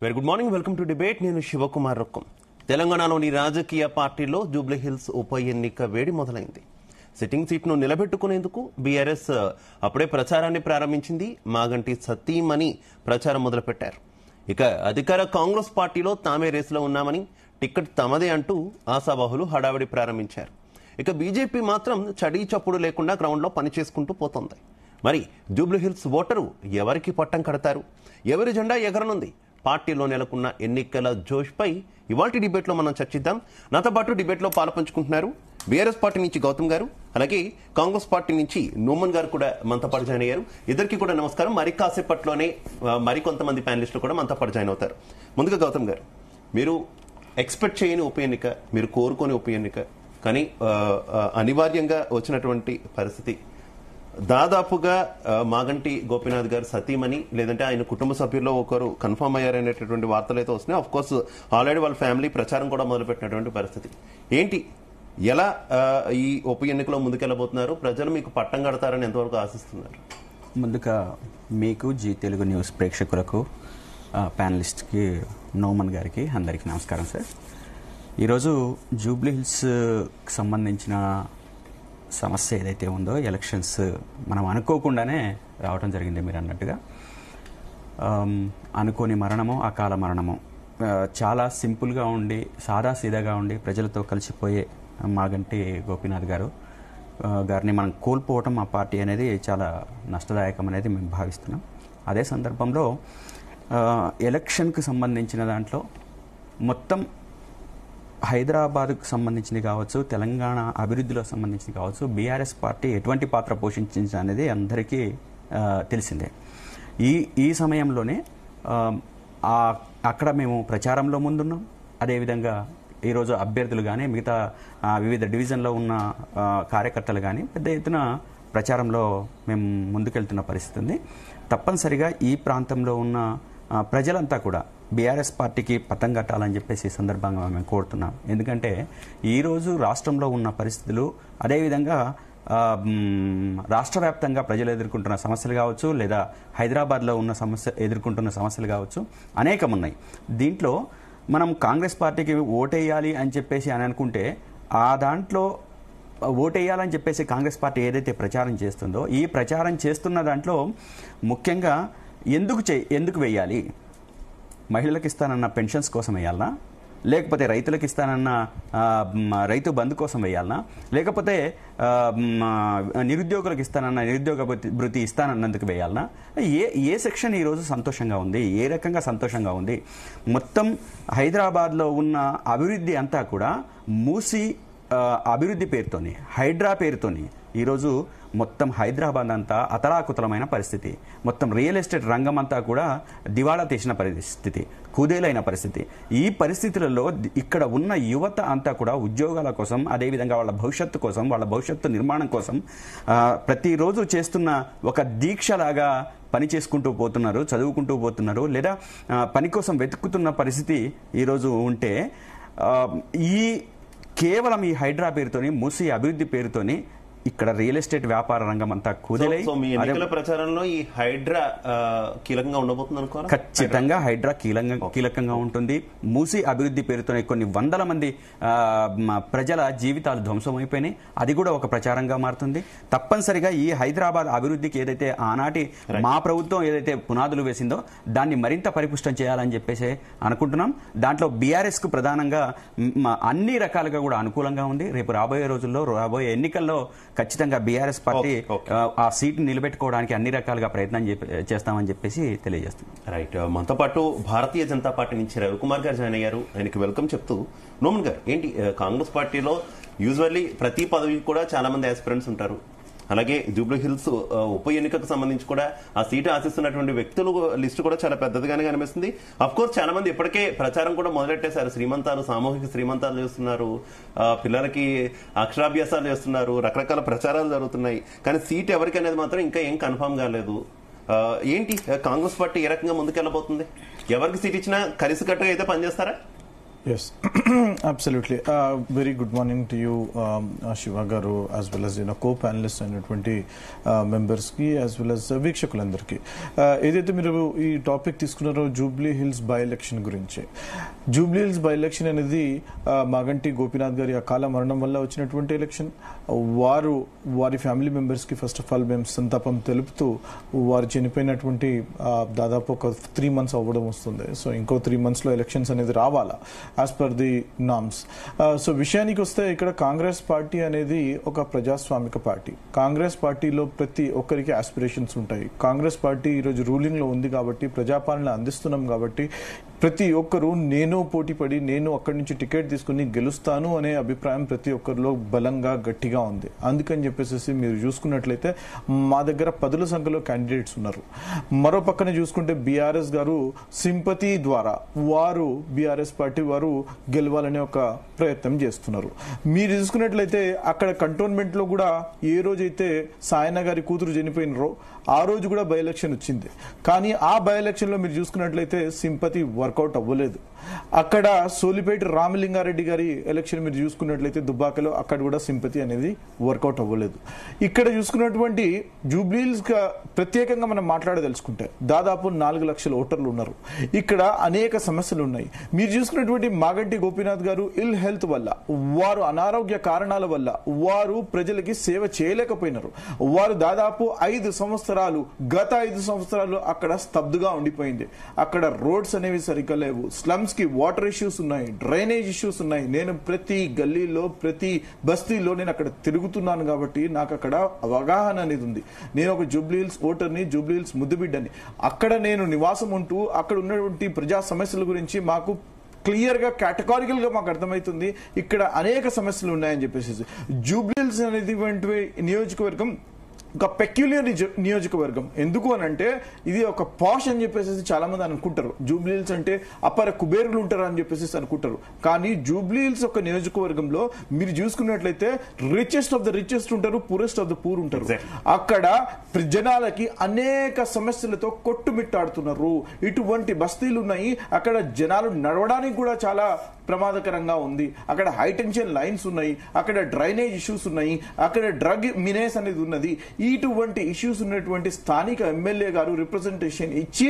Very good morning, welcome to debate. నేను శివకుమార్ రొక్కం. తెలంగాణలోని రాజకీయ పార్టీల్లో జూబ్లీహిల్స్ ఉప ఎన్నిక వేడి మొదలైంది. సిట్టింగ్ సీట్ను నిలబెట్టుకునేందుకు బీఆర్ఎస్ అప్పుడే ప్రచారాన్ని ప్రారంభించింది. మాగంటి సతీమణి ప్రచారం మొదలుపెట్టారు. ఇక అధికార కాంగ్రెస్ పార్టీలో తామే రేసులో ఉన్నామని, టికెట్ తమదే అంటూ ఆశావాహులు హడావిడి ప్రారంభించారు. ఇక బీజేపీ మాత్రం చడీ చప్పుడు లేకుండా గ్రౌండ్లో పనిచేసుకుంటూ పోతోంది. మరి జూబ్లీహిల్స్ ఓటరు ఎవరికి పట్టం కడతారు? ఎవరి జెండా ఎగరనుంది? పార్టీలో నెలకొన్న ఎన్నికల జోష్పై ఇవాల్టి డిబేట్లో మనం చర్చిద్దాం. నాతో పాటు డిబేట్లో పాల్పంచుకుంటున్నారు బీఆర్ఎస్ పార్టీ నుంచి గౌతమ్ గారు, అలాగే కాంగ్రెస్ పార్టీ నుంచి నోమన్ గారు కూడా మనతో పాటు జాయిన్ అయ్యారు. ఇద్దరికి కూడా నమస్కారం. మరి కాసేపట్లోనే మరికొంతమంది ప్యానలిస్టులు కూడా మనతో పాటు జాయిన్ అవుతారు. ముందుగా గౌతమ్ గారు, మీరు ఎక్స్పెక్ట్ చేయని ఉప ఎన్నిక, మీరు కోరుకోని ఉప ఎన్నిక, కానీ అనివార్యంగా వచ్చినటువంటి పరిస్థితి. దాదాపుగా మాగంటి గోపీనాథ్ గారు సతీమణి లేదంటే ఆయన కుటుంబ సభ్యుల్లో ఒకరు కన్ఫర్మ్ అయ్యారనేటటువంటి వార్తలు అయితే వస్తున్నాయి. ఆఫ్ కోర్స్ ఆల్రెడీ వాళ్ళ ఫ్యామిలీ ప్రచారం కూడా మొదలుపెట్టినటువంటి పరిస్థితి ఏంటి? ఎలా ఈ ఉప ఎన్నికలో ముందుకెళ్ళబోతున్నారు? ప్రజలు మీకు పట్టం కడతారని ఎంతవరకు ఆశిస్తున్నారు? ముందుగా మీకు జీ తెలుగు న్యూస్ ప్రేక్షకులకు, ప్యానలిస్ట్కి, నోమన్ గారికి అందరికీ నమస్కారం సార్. ఈరోజు జూబ్లీహిల్స్కి సంబంధించిన సమస్య ఏదైతే ఉందో, ఎలక్షన్స్ మనం అనుకోకుండానే రావడం జరిగింది. మీరు అన్నట్టుగా అనుకోని మరణము, అకాల మరణము, చాలా సింపుల్గా ఉండి సాదాసీదాగా ఉండి ప్రజలతో కలిసిపోయే మాగంటి గోపీనాథ్ గారిని మనం కోల్పోవటం ఆ పార్టీ అనేది చాలా నష్టదాయకం అనేది మేము భావిస్తున్నాం. అదే సందర్భంలో ఎలక్షన్కి సంబంధించిన దాంట్లో మొత్తం హైదరాబాద్కు సంబంధించింది కావచ్చు, తెలంగాణ అభివృద్ధిలో సంబంధించింది కావచ్చు, బీఆర్ఎస్ పార్టీ ఎటువంటి పాత్ర పోషించింది అనేది అందరికీ తెలిసిందే. ఈ సమయంలోనే అక్కడ మేము ప్రచారంలో ముందున్నాం. అదేవిధంగా ఈరోజు అభ్యర్థులు కానీ మిగతా వివిధ డివిజన్లో ఉన్న కార్యకర్తలు కానీ పెద్ద ఎత్తున ప్రచారంలో మేము ముందుకెళ్తున్న పరిస్థితి ఉంది. తప్పనిసరిగా ఈ ప్రాంతంలో ఉన్న ప్రజలంతా కూడా బీఆర్ఎస్ పార్టీకి పట్టం కట్టాలని చెప్పేసి సందర్భంగా మేము కోరుతున్నాం. ఎందుకంటే ఈరోజు రాష్ట్రంలో ఉన్న పరిస్థితులు, అదేవిధంగా రాష్ట్ర వ్యాప్తంగా ప్రజలు ఎదుర్కొంటున్న సమస్యలు కావచ్చు, లేదా హైదరాబాద్లో ఉన్న ఎదుర్కొంటున్న సమస్యలు కావచ్చు, అనేకం ఉన్నాయి. దీంట్లో మనం కాంగ్రెస్ పార్టీకి ఓటేయాలి అని చెప్పేసి అనుకుంటే, ఆ దాంట్లో ఓటేయాలని చెప్పేసి కాంగ్రెస్ పార్టీ ఏదైతే ప్రచారం చేస్తుందో, ఈ ప్రచారం చేస్తున్న దాంట్లో ముఖ్యంగా ఎందుకు వేయాలి? మహిళలకు ఇస్తానన్న పెన్షన్స్ కోసం వేయాలనా, లేకపోతే రైతులకు ఇస్తానన్న రైతు బంధు కోసం వేయాలనా, లేకపోతే నిరుద్యోగులకు ఇస్తానన్న నిరుద్యోగ భృతి ఇస్తానన్నందుకు వేయాలనా? ఏ సెక్షన్ ఈరోజు సంతోషంగా ఉంది? ఏ రకంగా సంతోషంగా ఉంది? మొత్తం హైదరాబాద్లో ఉన్న అభివృద్ధి అంతా కూడా మూసి అభివృద్ధి పేరుతోని, హైడ్రా పేరుతోని ఈరోజు మొత్తం హైదరాబాద్ అంతా అతలాకుతలమైన పరిస్థితి. మొత్తం రియల్ ఎస్టేట్ రంగం అంతా కూడా దివాళా తీసిన పరిస్థితి, కుదేలైన పరిస్థితి. ఈ పరిస్థితులలో ఇక్కడ ఉన్న యువత అంతా కూడా ఉద్యోగాల కోసం, అదేవిధంగా వాళ్ళ భవిష్యత్తు కోసం, వాళ్ళ భవిష్యత్తు నిర్మాణం కోసం ప్రతిరోజు చేస్తున్న ఒక దీక్షలాగా పని చేసుకుంటూ పోతున్నారు, చదువుకుంటూ పోతున్నారు, లేదా పని కోసం వెతుకుతున్న పరిస్థితి ఈరోజు ఉంటే, కేవలం ఈ హైడ్రా పేరుతోని, మూసి అభివృద్ధి పేరుతోని ఇక్కడ రియల్ ఎస్టేట్ వ్యాపార రంగం అంతా కుదేలై, ప్రచారంలో ఈ హైడ్రా కీలకంగా ఉండబోతుంది అనుకోవాలి. ఖచ్చితంగా హైడ్రా కీలకంగా ఉంటుంది. మూసి అభివృద్ధి పేరుతోనే కొన్ని వందల మంది ప్రజల జీవితాలు ధ్వంసమైపోయినాయి. అది కూడా ఒక ప్రచారంగా మారుతుంది. తప్పనిసరిగా ఈ హైదరాబాద్ అభివృద్ధికి ఏదైతే ఆనాటి మా ప్రభుత్వం ఏదైతే పునాదులు వేసిందో దాన్ని మరింత పరిపుష్టం చేయాలని చెప్పేసి అనుకుంటున్నాం. దాంట్లో బీఆర్ఎస్ కు ప్రధానంగా అన్ని రకాలుగా కూడా అనుకూలంగా ఉంది. రేపు రాబోయే రోజుల్లో, రాబోయే ఎన్నికల్లో ఖచ్చితంగా బీఆర్ఎస్ పార్టీ ఆ సీట్ నిలబెట్టుకోవడానికి అన్ని రకాలుగా ప్రయత్నం చేస్తామని చెప్పేసి తెలియజేస్తుంది. రైట్. మనతో పాటు భారతీయ జనతా పార్టీ నుంచి రవికుమార్ గారు జాయిన్ అయ్యారు. ఆయనకి వెల్కమ్ చెప్తూ, నోమన్ గారు, ఏంటి కాంగ్రెస్ పార్టీలో యూజువల్లీ ప్రతి పదవికి కూడా చాలా మంది ఆస్పిరెంట్స్ ఉంటారు. అలాగే జూబ్లీహిల్స్ ఉప ఎన్నికకు సంబంధించి కూడా ఆ సీటు ఆశిస్తున్నటువంటి వ్యక్తుల లిస్టు కూడా చాలా పెద్దదిగానే కనిపిస్తుంది. అఫ్ కోర్స్ చాలా మంది ఇప్పటికే ప్రచారం కూడా మొదలెట్టేశారు. శ్రీమంతాలు, సామూహిక శ్రీమంతాలు చేస్తున్నారు, పిల్లలకి అక్షరాభ్యాసాలు చేస్తున్నారు, రకరకాల ప్రచారాలు జరుగుతున్నాయి. కానీ సీట్ ఎవరికి అనేది మాత్రం ఇంకా ఏం కన్ఫర్మ్ కాలేదు. ఏంటి కాంగ్రెస్ పార్టీ ఏ రకంగా ముందుకెళ్ళబోతుంది? ఎవరికి సీట్ ఇచ్చినా కలిసికట్టుగా అయితే పనిచేస్తారా? Yes, Absolutely. Very good morning to you, Shiva Garu, as well as co-panelists అయినటువంటి మెంబర్స్ కి as well as వీక్షకులందరికీ. ఏదైతే మీరు ఈ టాపిక్ తీసుకున్నారో జూబ్లీ హిల్స్ బై ఎలక్షన్ గురించి. జూబ్లీ హిల్స్ బై ఎలక్షన్ అనేది మాగంటి గోపీనాథ్ గారి అకాల మరణం వల్ల వచ్చినటువంటి ఎలక్షన్. వారి ఫ్యామిలీ మెంబర్స్ కి ఫస్ట్ ఆఫ్ ఆల్ మేము సంతాపం తెలుపుతూ వారు చనిపోయినటువంటి దాదాపు ఒక 3 months అవ్వడం వస్తుంది. సో ఇంకో 3 months లో ఎలక్షన్స్ అనేది రావాలా as per the norms. So విషయానికి వస్తే ఇక్కడ కాంగ్రెస్ పార్టీ అనేది ఒక ప్రజాస్వామిక పార్టీ. కాంగ్రెస్ పార్టీలో ప్రతి ఒక్కరికి ఆస్పిరేషన్స్ ఉంటాయి. కాంగ్రెస్ పార్టీ ఈరోజు రూలింగ్ లో ఉంది కాబట్టి, ప్రజాపాలన అందిస్తున్నాం కాబట్టి ప్రతి ఒక్కరు నేను పోటీపడి నేను అక్కడి నుంచి టికెట్ తీసుకుని గెలుస్తాను అనే అభిప్రాయం ప్రతి ఒక్కరిలో బలంగా గట్టిగా ఉంది. అందుకని చెప్పేసి మీరు చూసుకున్నట్లయితే మా దగ్గర 10ల సంఖ్యలో క్యాండిడేట్స్ ఉన్నారు. మరో పక్కన చూసుకుంటే బీఆర్ఎస్ గారు సింపతి ద్వారా బీఆర్ఎస్ పార్టీ వారు గెలవాలనే ఒక ప్రయత్నం చేస్తున్నారు. మీరు చూసుకున్నట్లయితే అక్కడ కంటోన్మెంట్ లో కూడా ఏ రోజైతే సాయన గారి కూతురు చనిపోయినారో ఆ రోజు కూడా బై ఎలక్షన్ వచ్చింది. కానీ ఆ బై ఎలక్షన్ లో మీరు చూసుకున్నట్లయితే సింపతి వర్కౌట్ అవ్వలేదు. అక్కడ సోలిపేట రామలింగారెడ్డి గారి ఎలక్షన్ మీరు చూసుకున్నట్లయితే దుబ్బాకలో అక్కడ కూడా సింపతి అనేది వర్కౌట్ అవ్వలేదు. ఇక్కడ చూసుకున్నటువంటి జూబ్లీహిల్స్ ప్రత్యేకంగా మనం మాట్లాడదలుచుకుంటే దాదాపు 4 లక్షల ఓటర్లు ఉన్నారు. ఇక్కడ అనేక సమస్యలు ఉన్నాయి. మీరు చూసుకున్నటువంటి మాగంటి గోపీనాథ్ గారు ఇల్ హెల్త్ వల్ల, వారు అనారోగ్య కారణాల వల్ల వారు ప్రజలకి సేవ చేయలేకపోయినారు. వారు దాదాపు గత 5 సంవత్సరాలు అక్కడ స్తబ్దుగా ఉండిపోయింది. అక్కడ రోడ్స్ అనేవి సరిగ్గా లేవు, స్లమ్స్ కి వాటర్ ఇష్యూస్ ఉన్నాయి, డ్రైనేజ్ ఇష్యూస్ ఉన్నాయి. నేను ప్రతి గల్లీలో ప్రతి బస్తీలో నేను అక్కడ తిరుగుతున్నాను కాబట్టి నాకు అక్కడ అవగాహన అనేది ఉంది. నేను ఒక జూబ్లీహిల్స్ ఓటర్ని, జూబ్లీహిల్స్ ముద్దుబిడ్డని. అక్కడ నేను నివాసం ఉంటూ అక్కడ ఉన్నటువంటి ప్రజా సమస్యల గురించి మాకు క్లియర్ గా కేటగారికల్ గా మాకు అర్థమవుతుంది. ఇక్కడ అనేక సమస్యలు ఉన్నాయని చెప్పేసి జూబ్లీహిల్స్ అనేది నియోజకవర్గం ఒక పెక్యులియర్ నియోజకవర్గం. ఎందుకు అని అంటే ఇది ఒక పాష్ అని చెప్పేసి చాలా మంది అనుకుంటారు. జూబ్లీహిల్స్ అంటే అపర కుబేరులు ఉంటారు అని చెప్పేసి అనుకుంటారు. కానీ జూబ్లీహిల్స్ ఒక నియోజకవర్గంలో మీరు చూసుకున్నట్లయితే రిచెస్ట్ ఆఫ్ ద రిచెస్ట్ ఉంటారు, పూరెస్ట్ ఆఫ్ ద పూర్ ఉంటారు. అక్కడ జనాలకి అనేక సమస్యలతో కొట్టుమిట్టాడుతున్నారు. ఇటువంటి బస్తీలు ఉన్నాయి. అక్కడ జనాలు నడవడానికి కూడా చాలా ప్రమాదకరంగా ఉంది. అక్కడ హైటెన్షన్ లైన్స్ ఉన్నాయి, అక్కడ డ్రైనేజ్ ఇష్యూస్ ఉన్నాయి, అక్కడ డ్రగ్ మినేస్ అనేది ఉన్నది. ఇటువంటి ఇష్యూస్ ఉన్నటువంటి స్థానిక ఎమ్మెల్యే గారు రిప్రజెంటేషన్ ఇచ్చి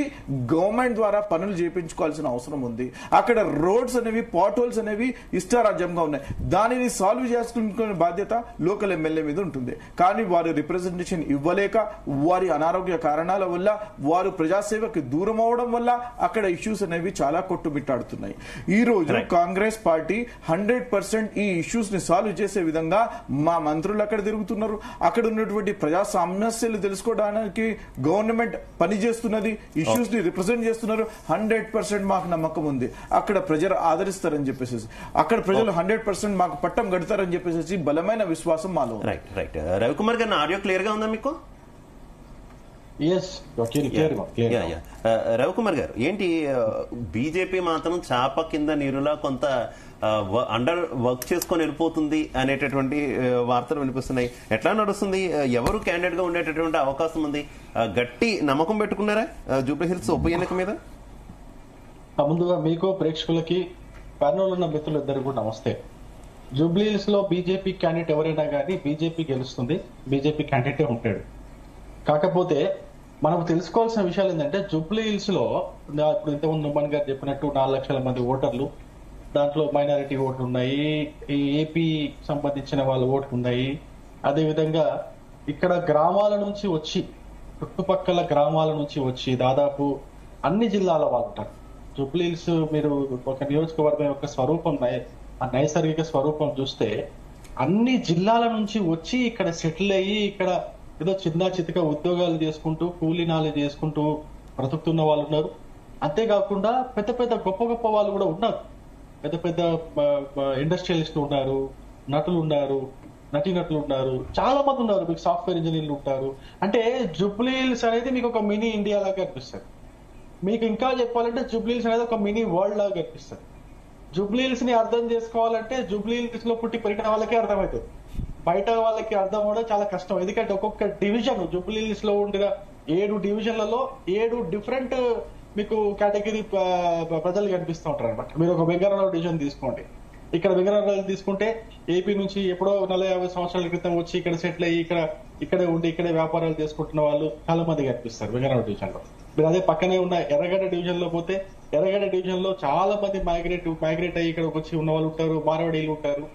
గవర్నమెంట్ ద్వారా పనులు చేయించుకోవాల్సిన అవసరం ఉంది. అక్కడ రోడ్స్ అనేవి, పాట్ హోల్స్ అనేవి ఇష్టారాజ్యంగా ఉన్నాయి. దానిని సాల్వ్ చేసుకునే బాధ్యత లోకల్ ఎమ్మెల్యే మీద ఉంటుంది. కానీ వారు రిప్రజెంటేషన్ ఇవ్వలేక, వారి అనారోగ్య కారణాల వల్ల, వారు ప్రజాసేవకి దూరం అవడం వల్ల అక్కడ ఇష్యూస్ అనేవి చాలా కొట్టుమిట్టాడుతున్నాయి. ఈ రోజు కాంగ్రెస్ పార్టీ 100% ఈ ఇష్యూస్ ని సాల్వ్ చేసే విధంగా మా మంత్రులు అక్కడ తిరుగుతున్నారు. అక్కడ ఉన్నటువంటి ప్రజా సమస్యలు తెలుసుకోవడానికి గవర్నమెంట్ పనిచేస్తున్నది, ఇష్యూస్ ని రిప్రజెంట్ చేస్తున్నారు. 100% మాకు నమ్మకం ఉంది అక్కడ ప్రజలు ఆదరిస్తారని చెప్పేసి, అక్కడ ప్రజలు 100% మాకు పట్టం గడతారని చెప్పేసి బలమైన విశ్వాసం మాలో. రైట్ రవికుమార్ గారు, ఆడియో క్లియర్ గా ఉందా మీకు? రవికుమార్ గారు, ఏంటి బీజేపీ మాత్రం చాప కింద నీరులా కొంత అండర్ వర్క్ చేసుకొని వెళ్ళిపోతుంది అనేటటువంటి వార్తలు వినిపిస్తున్నాయి. ఎట్లా నడుస్తుంది? ఎవరు క్యాండిడేట్ గా ఉండేటటువంటి అవకాశం ఉంది? గట్టి నమ్మకం పెట్టుకున్నారా జూబ్లీహిల్స్ ఉప ఎన్నిక మీద? ముందుగా మీకు ప్రేక్షకులకి ప్యానెల్ ఉన్న మిత్రులు ఇద్దరు కూడా నమస్తే. జూబ్లీహిల్స్ లో బీజేపీ క్యాండిడేట్ ఎవరైనా కానీ బీజేపీ గెలుస్తుంది, బీజేపీ క్యాండిడేటే ఉంటాడు. కాకపోతే మనకు తెలుసుకోవాల్సిన విషయాలు ఏంటంటే జూబ్లీహిల్స్ లో ఇప్పుడు ఇంతకుముందు నుమ్మన్ గారు చెప్పినట్టు 4 లక్షల మంది ఓటర్లు, దాంట్లో మైనారిటీ ఓట్లు ఉన్నాయి, ఏపీ సంబంధించిన వాళ్ళ ఓట్లు ఉన్నాయి. అదేవిధంగా ఇక్కడ గ్రామాల నుంచి వచ్చి, చుట్టుపక్కల గ్రామాల నుంచి వచ్చి దాదాపు అన్ని జిల్లాల వాళ్ళు ఉంటారు. జూబ్లీహిల్స్ మీరు ఒక నియోజకవర్గం యొక్క స్వరూపం, ఆ నైసర్గిక స్వరూపం చూస్తే అన్ని జిల్లాల నుంచి వచ్చి ఇక్కడ సెటిల్ అయ్యి ఇక్కడ ఏదో చిన్న చితక ఉద్యోగాలు చేసుకుంటూ కూలీనాలు చేసుకుంటూ బ్రతుకుతున్న వాళ్ళు ఉన్నారు. అంతేకాకుండా పెద్ద పెద్ద గొప్ప గొప్ప వాళ్ళు కూడా ఉన్నారు. పెద్ద పెద్ద ఇండస్ట్రియలిస్టులు ఉన్నారు, నటులు ఉన్నారు, నటీనటులు ఉన్నారు, చాలా మంది ఉన్నారు. మీకు సాఫ్ట్వేర్ ఇంజనీర్లు ఉంటారు. అంటే జూబ్లీహిల్స్ అనేది మీకు ఒక మినీ ఇండియా లాగా కనిపిస్తుంది. మీకు ఇంకా చెప్పాలంటే జూబ్లీహిల్స్ అనేది ఒక మినీ వరల్డ్ లాగా కనిపిస్తుంది. జూబ్లీహిల్స్ ని అర్థం చేసుకోవాలంటే జూబ్లీహిల్స్ లో పుట్టి పెరిగిన వాళ్ళకే అర్థమవుతుంది. బయట వాళ్ళకి అర్థం అవడం చాలా కష్టం. ఎందుకంటే ఒక్కొక్క డివిజన్ జూబ్లీహిల్స్ లో ఉండిన 7 డివిజన్లలో 7 డిఫరెంట్ మీకు కేటగిరీ ప్రజలు కనిపిస్తూ ఉంటారు అనమాట. మీరు ఒక బెంగారాలో డివిజన్ తీసుకోండి, ఇక్కడ విగ్రహాలు తీసుకుంటే ఏపీ నుంచి ఎప్పుడో 40-50 సంవత్సరాల క్రితం వచ్చి ఇక్కడ సెటిల్ అయ్యి ఇక్కడే ఉండి ఇక్కడే వ్యాపారాలు చేసుకుంటున్న వాళ్ళు చాలా మంది కనిపిస్తారు విగ్రహాల డివిజన్ లో. మీరు అదే పక్కనే ఉన్న ఎర్రగడ్డ డివిజన్ లో పోతే ఎర్రగడ్డ డివిజన్ లో చాలా మంది మైగ్రేట్ అయ్యి ఇక్కడికి వచ్చి ఉన్న వాళ్ళు ఉంటారు, మార్వాడీలు ఉంటారు,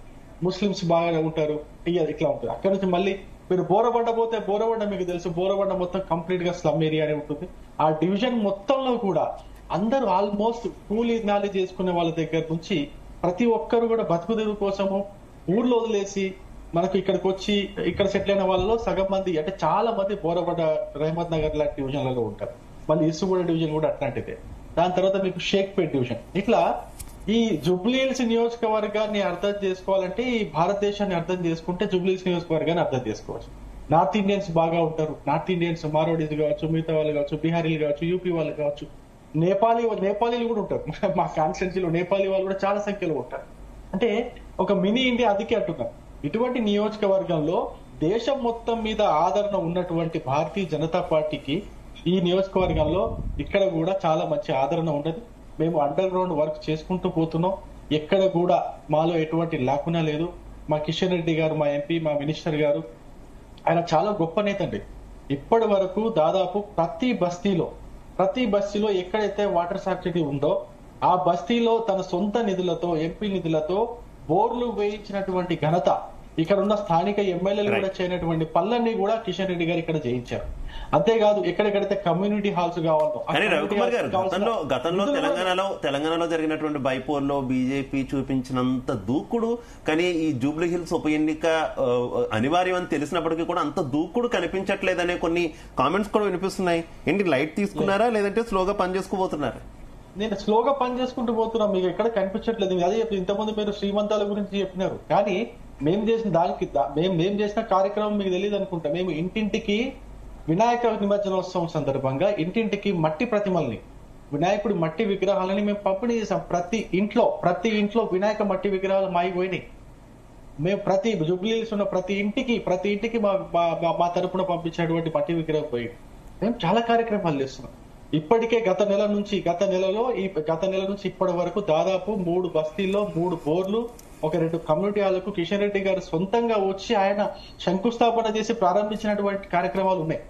ముస్లిమ్స్ బాగా ఉంటారు, ఇట్లా ఉంటుంది. అక్కడ నుంచి మళ్ళీ మీరు బోరబండ పోతే బోరబండ మీకు తెలుసు, బోరబండ మొత్తం కంప్లీట్ గా స్లమ్ ఏరియా అని ఉంటుంది. ఆ డివిజన్ మొత్తంలో కూడా అందరూ ఆల్మోస్ట్ కూలీ నాలి చేసుకునే వాళ్ళ దగ్గర నుంచి ప్రతి ఒక్కరు కూడా బతుకుదెరువు కోసము ఊర్లో వదిలేసి మనకు ఇక్కడికి వచ్చి ఇక్కడ సెటిల్ అయిన వాళ్ళలో సగం మంది అంటే చాలా మంది బోరబండ, రహమత్ నగర్ లాంటి డివిజన్లలో ఉంటారు. మళ్ళీ ఇసుగూడ డివిజన్ కూడా అట్లాంటిదే. దాని తర్వాత మీకు షేక్పేట్ డివిజన్. ఇట్లా ఈ జూబ్లీహిల్స్ నియోజకవర్గాన్ని అర్థం చేసుకోవాలంటే ఈ భారతదేశాన్ని అర్థం చేసుకుంటే జూబ్లీహిల్స్ నియోజకవర్గాన్ని అర్థం చేసుకోవచ్చు. నార్త్ ఇండియన్స్ బాగా ఉంటారు. నార్త్ ఇండియన్స్ మార్వాడీస్ కావచ్చు, మిగతా వాళ్ళు కావచ్చు, బీహారీలు కావచ్చు, యూపీ వాళ్ళు కావచ్చు, నేపాలీలు కూడా ఉంటారు. మా కాన్స్టిట్యున్సీలో నేపాలీ వాళ్ళు కూడా చాలా సంఖ్యలో ఉంటారు. అంటే ఒక మినీ ఇండియా అదికే అంటున్నారు. ఇటువంటి నియోజకవర్గంలో దేశం మొత్తం మీద ఆదరణ ఉన్నటువంటి భారతీయ జనతా పార్టీకి ఈ నియోజకవర్గంలో ఇక్కడ కూడా చాలా మంచి ఆదరణ ఉన్నది. మేము అండర్ గ్రౌండ్ వర్క్ చేసుకుంటూ పోతున్నాం. ఎక్కడ కూడా మాలో ఎటువంటి లాకునా లేదు. మా కిషన్ రెడ్డి గారు, మా ఎంపీ, మా మినిస్టర్ గారు, ఆయన చాలా గొప్ప నేత అండి. ఇప్పటి వరకు దాదాపు ప్రతి బస్తీలో ఎక్కడైతే వాటర్ సబ్సిడీ ఉందో ఆ బస్తీలో తన సొంత నిధులతో, ఎంపీ నిధులతో బోర్లు వేయించినటువంటి ఘనత ఇక్కడ ఉన్న స్థానిక ఎమ్మెల్యేలు కూడా చేయనటువంటి పనులన్నీ కూడా కిషన్ రెడ్డి గారు ఇక్కడ చేయించారు. అంతేకాదు ఎక్కడెక్కడైతే కమ్యూనిటీ హాల్స్ కావాలో. కానీ రవికుమార్ గారు, గతంలో తెలంగాణలో జరిగినటువంటి బైపోల్లో బీజేపీ చూపించినంత దూకుడు కానీ ఈ జూబ్లీ హిల్స్ ఉప ఎన్నిక అనివార్యం అని తెలిసినప్పటికీ కూడా అంత దూకుడు కనిపించట్లేదనే కొన్ని కామెంట్స్ కూడా వినిపిస్తున్నాయి. ఏంటి లైట్ తీసుకున్నారా లేదంటే స్లోగా పని చేసుకోబోతున్నారా? నేను స్లోగా పని చేసుకుంటూ పోతున్నా, మీకు ఎక్కడ కనిపించట్లేదు. అదే చెప్పి ఇంతకుముందు మీరు శ్రీమంతాల గురించి చెప్పినారు, కానీ మేము చేసిన దానికి మేము చేసిన కార్యక్రమం మీకు తెలియదు అనుకుంటా. మేము ఇంటింటికి వినాయక నిమజ్జనోత్సవం సందర్భంగా ఇంటింటికి మట్టి ప్రతిమల్ని, వినాయకుడి మట్టి విగ్రహాలని మేము పంపిణీ చేసాం. ప్రతి ఇంట్లో వినాయక మట్టి విగ్రహాలు మాయిపోయినాయి. మేము ప్రతి జూబ్లీహిల్స్ ఉన్న ప్రతి ఇంటికి మా తరపున పంపించేటువంటి మట్టి విగ్రహం పోయి మేము చాలా కార్యక్రమాలు చేస్తున్నాం. ఇప్పటికే గత నెల నుంచి ఇప్పటి వరకు దాదాపు 3 బస్తీల్లో 3 బోర్లు, ఒక 2 కమ్యూనిటీ హాళ్లకు కిషన్ రెడ్డి గారు సొంతంగా వచ్చి ఆయన శంకుస్థాపన చేసి ప్రారంభించినటువంటి కార్యక్రమాలు ఉన్నాయి.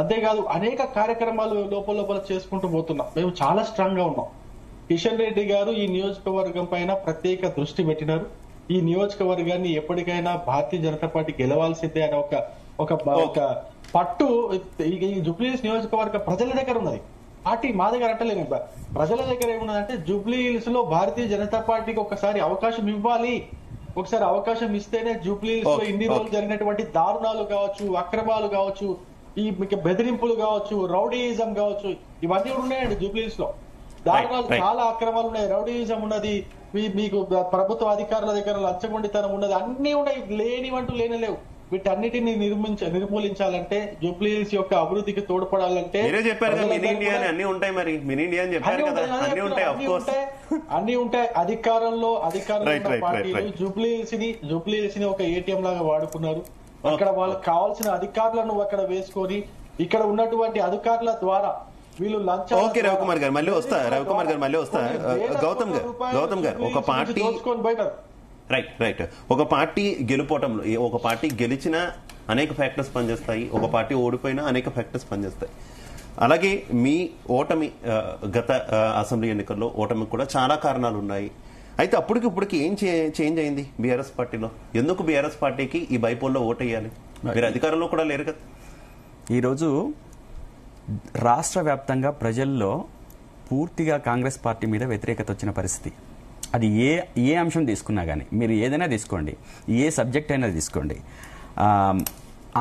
అంతేకాదు అనేక కార్యక్రమాలు లోపల చేసుకుంటూ పోతున్నాం. మేము చాలా స్ట్రాంగ్ గా ఉన్నాం. కిషన్ రెడ్డి గారు ఈ నియోజకవర్గం పైన ప్రత్యేక దృష్టి పెట్టినారు. ఈ నియోజకవర్గాన్ని ఎప్పటికైనా భారతీయ జనతా పార్టీ గెలవాల్సిందే అనే ఒక పట్టు ఈ జూబ్లీహిల్స్ నియోజకవర్గ ప్రజల దగ్గర ఉన్నది. పార్టీ మా దగ్గర అంటలేదు, ప్రజల దగ్గర ఏమున్నదంటే జూబ్లీహిల్స్ లో భారతీయ జనతా పార్టీకి ఒకసారి అవకాశం ఇవ్వాలి. ఒకసారి అవకాశం ఇస్తేనే జూబ్లీహిల్స్ లో ఇన్ని రోజులు జరిగినటువంటి దారుణాలు కావచ్చు, అక్రమాలు కావచ్చు, ఈ బెదిరింపులు కావచ్చు, రౌడీయిజం కావచ్చు, ఇవన్నీ కూడా ఉన్నాయండి జూబ్లీహిల్స్ లో. దారుణాలు చాలా అక్రమాలు ఉన్నాయి, రౌడీయిజం ఉన్నది, మీకు ప్రభుత్వ అధికారుల దగ్గర లంచగొండితనం ఉన్నది, అన్ని ఉన్నాయి. లేనివంటూ లేనిలేవు. వీటన్నిటిని నిర్మూలించాలంటే జూబ్లీహిల్స్ యొక్క అభివృద్ధికి తోడ్పడాలంటే అన్ని ఉంటాయి. అధికారంలో పార్టీలు జూబ్లీహిల్స్ ని ఒక ఏటీఎం లాగా వాడుకున్నారు. అక్కడ వాళ్ళకి కావాల్సిన అధికారులను అక్కడ వేసుకొని ఇక్కడ ఉన్నటువంటి అధికారుల ద్వారా వీళ్ళు రవికుమార్ గారు మళ్ళీ వస్తా గౌతమ్ గారు ఒక పార్టీ రైట్ ఒక పార్టీ గెలుపోవటంలో ఒక పార్టీ గెలిచినా అనేక ఫ్యాక్టర్స్ పనిచేస్తాయి, ఒక పార్టీ ఓడిపోయినా అనేక ఫ్యాక్టర్స్ పనిచేస్తాయి. అలాగే మీ ఓటమి గత అసెంబ్లీ ఎన్నికల్లో ఓటమికి కూడా చాలా కారణాలు ఉన్నాయి. అయితే ఇప్పటికి ఏం చేంజ్ అయింది బీఆర్ఎస్ పార్టీలో? ఎందుకు బీఆర్ఎస్ పార్టీకి ఈ బైపోల్లో ఓటేయాలి? మీరు అధికారంలో కూడా లేరు కదా. ఈరోజు రాష్ట్ర వ్యాప్తంగా ప్రజల్లో పూర్తిగా కాంగ్రెస్ పార్టీ మీద వ్యతిరేకత వచ్చిన పరిస్థితి. అది ఏ అంశం తీసుకున్నా కానీ, మీరు ఏదైనా తీసుకోండి, ఏ సబ్జెక్ట్ అయినా తీసుకోండి.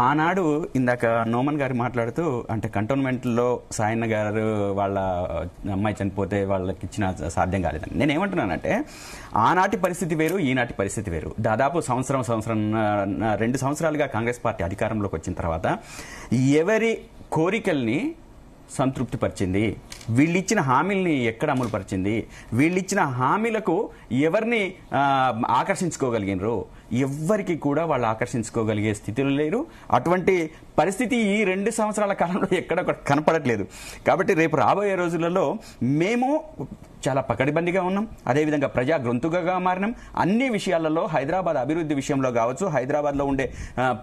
ఆనాడు ఇందాక నోమన్ గారు మాట్లాడుతూ అంటే కంటోన్మెంట్లో సాయన్న గారు వాళ్ళ అమ్మాయి చనిపోతే వాళ్ళకి ఇచ్చిన సాధ్యం కాలేదని నేనేమంటున్నానంటే, ఆనాటి పరిస్థితి వేరు, ఈనాటి పరిస్థితి వేరు. దాదాపు సంవత్సరం 2 సంవత్సరాలుగా కాంగ్రెస్ పార్టీ అధికారంలోకి వచ్చిన తర్వాత ఎవరి కోరికల్ని సంతృప్తిపరిచింది, వీళ్ళిచ్చిన హామీల్ని ఎక్కడ అమలుపరిచింది, వీళ్ళిచ్చిన హామీలకు ఎవరిని ఆకర్షించుకోగలిగినరు? ఎవ్వరికి కూడా వాళ్ళు ఆకర్షించుకోగలిగే స్థితిలో లేరు. అటువంటి పరిస్థితి ఈ 2 సంవత్సరాల కాలంలో ఎక్కడ కనపడట్లేదు. కాబట్టి రేపు రాబోయే రోజులలో మేము చాలా పకడ్బందీగా ఉన్నాం. అదేవిధంగా ప్రజా గొంతుకగా మారినాం. అన్ని విషయాలలో హైదరాబాద్ అభివృద్ధి విషయంలో కావచ్చు, హైదరాబాద్ లో ఉండే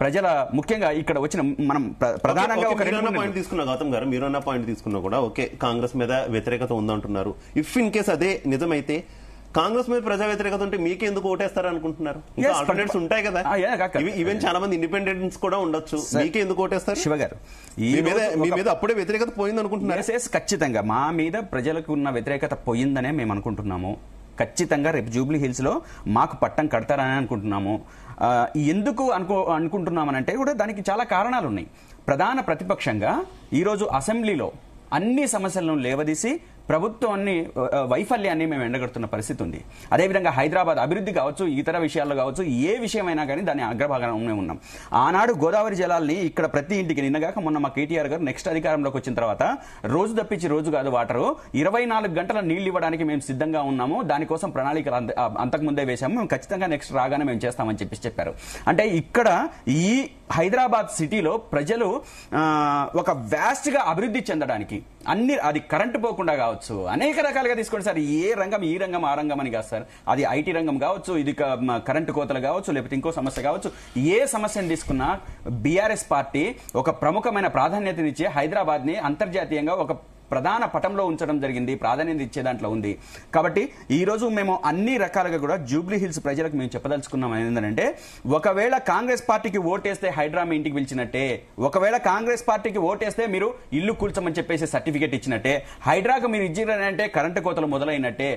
ప్రజల ముఖ్యంగా ఇక్కడ వచ్చిన మనం ప్రధానంగా ఒక పాయింట్ తీసుకున్నా గౌతమ్ గారు, మీరన్న పాయింట్ తీసుకున్నా కూడా ఓకే, కాంగ్రెస్ మీద వ్యతిరేకత ఉందంటున్నారు. ఇఫ్ ఇన్ కేస్ అదే నిజమైతే కాంగ్రెస్ మీద ప్రజా వ్యతిరేకత ఉంటే మీకెందుకు ఓటేస్తారు అనుకుంటున్నారు? ఇంకా ఆల్టర్నేట్స్ ఉంటాయి కదా, ఈవెన్ చాలా మంది ఇండిపెండెంట్స్ కూడా ఉండొచ్చు, మీకే ఎందుకు ఓటేస్తారు? శివ గారు, మీ మీద అప్పుడే వ్యతిరేకత పోయింది అనుకుంటున్నారు? ఖచ్చితంగా మా మీద ప్రజలకు ఉన్న వ్యతిరేకత పోయిందనే మేము అనుకుంటున్నాము. ఖచ్చితంగా రేపు జూబ్లీ హిల్స్ లో మాకు పట్టం కడతారని అనుకుంటున్నాము. ఎందుకు అనుకుంటున్నామనంటే కూడా దానికి చాలా కారణాలు ఉన్నాయి. ప్రధాన ప్రతిపక్షంగా ఈరోజు అసెంబ్లీలో అన్ని సమస్యలను లేవదీసి ప్రభుత్వాన్ని వైఫల్యాన్ని మేము ఎండగడుతున్న పరిస్థితి ఉంది. అదేవిధంగా హైదరాబాద్ అభివృద్ధి కావచ్చు, ఇతర విషయాల్లో కావచ్చు, ఏ విషయమైనా కానీ దాని అగ్రభాగంలో ఉన్నాం. ఆనాడు గోదావరి జలాల్ని ఇక్కడ ప్రతి ఇంటికి, నిన్నగాక మొన్న మా కేటీఆర్ గారు నెక్స్ట్ అధికారంలోకి వచ్చిన తర్వాత రోజు తప్పించి రోజు కాదు వాటరు 24 గంటల నీళ్లు ఇవ్వడానికి మేము సిద్ధంగా ఉన్నాము, దానికోసం ప్రణాళికలు అంతకుముందే వేశాము, మేము ఖచ్చితంగా నెక్స్ట్ రాగానే మేము చేస్తామని చెప్పారు. అంటే ఇక్కడ ఈ హైదరాబాద్ సిటీలో ప్రజలు ఒక వ్యాస్ట్ గా అభివృద్ధి చెందడానికి అన్ని, అది కరెంటు పోకుండా కావచ్చు, అనేక రకాలుగా తీసుకోండి సార్. ఏ రంగం, ఈ రంగం, ఆ రంగం అని కాదు సార్. అది ఐటీ రంగం కావచ్చు, ఇది కరెంటు కోతలు కావచ్చు, లేకపోతే ఇంకో సమస్య కావచ్చు. ఏ సమస్యను తీసుకున్నా బీఆర్ఎస్ పార్టీ ఒక ప్రముఖమైన ప్రాధాన్యతనిచ్చే హైదరాబాద్ ని అంతర్జాతీయంగా ఒక ప్రధాన పటంలో ఉంచడం జరిగింది, ప్రాధాన్యత ఇచ్చే దాంట్లో ఉంది. కాబట్టి ఈ రోజు మేము అన్ని రకాలుగా కూడా జూబ్లీ హిల్స్ ప్రజలకు మేము చెప్పదలుచుకున్నాం ఏంటంటే, ఒకవేళ కాంగ్రెస్ పార్టీకి ఓటేస్తే హైడ్రా మీ ఇంటికి పిలిచినట్టే, ఒకవేళ కాంగ్రెస్ పార్టీకి ఓటేస్తే మీరు ఇల్లు కూల్చమని చెప్పేసి సర్టిఫికేట్ ఇచ్చినట్టే, హైడ్రాకు మీరు ఇచ్చినంటే కరెంటు కోతలు మొదలైనట్టే,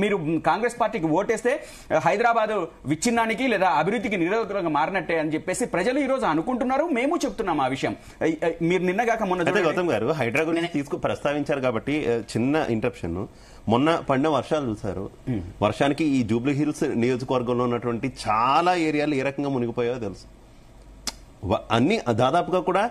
మీరు కాంగ్రెస్ పార్టీకి ఓటేస్తే హైదరాబాద్ విచ్ఛిన్నానికి లేదా అభివృద్ధికి నిరోధకంగా మారినట్టే అని చెప్పేసి ప్రజలు ఈ రోజు అనుకుంటున్నారు. మేము చెప్తున్నాం ఆ విషయం. మీరు నిన్నగాక మొన్న గౌతమ్ గారు హైడ్రా గురించి ప్రస్తావించారు కాబట్టి చిన్న ఇంటరప్షన్. మొన్న పడిన వర్షాలు చూసారు, వర్షానికి ఈ జూబ్లీ హిల్స్ నియోజకవర్గంలో ఉన్నటువంటి చాలా ఏరియాలు ఏ రకంగా మునిగిపోయాయో తెలుసు. అన్ని దాదాపుగా కూడా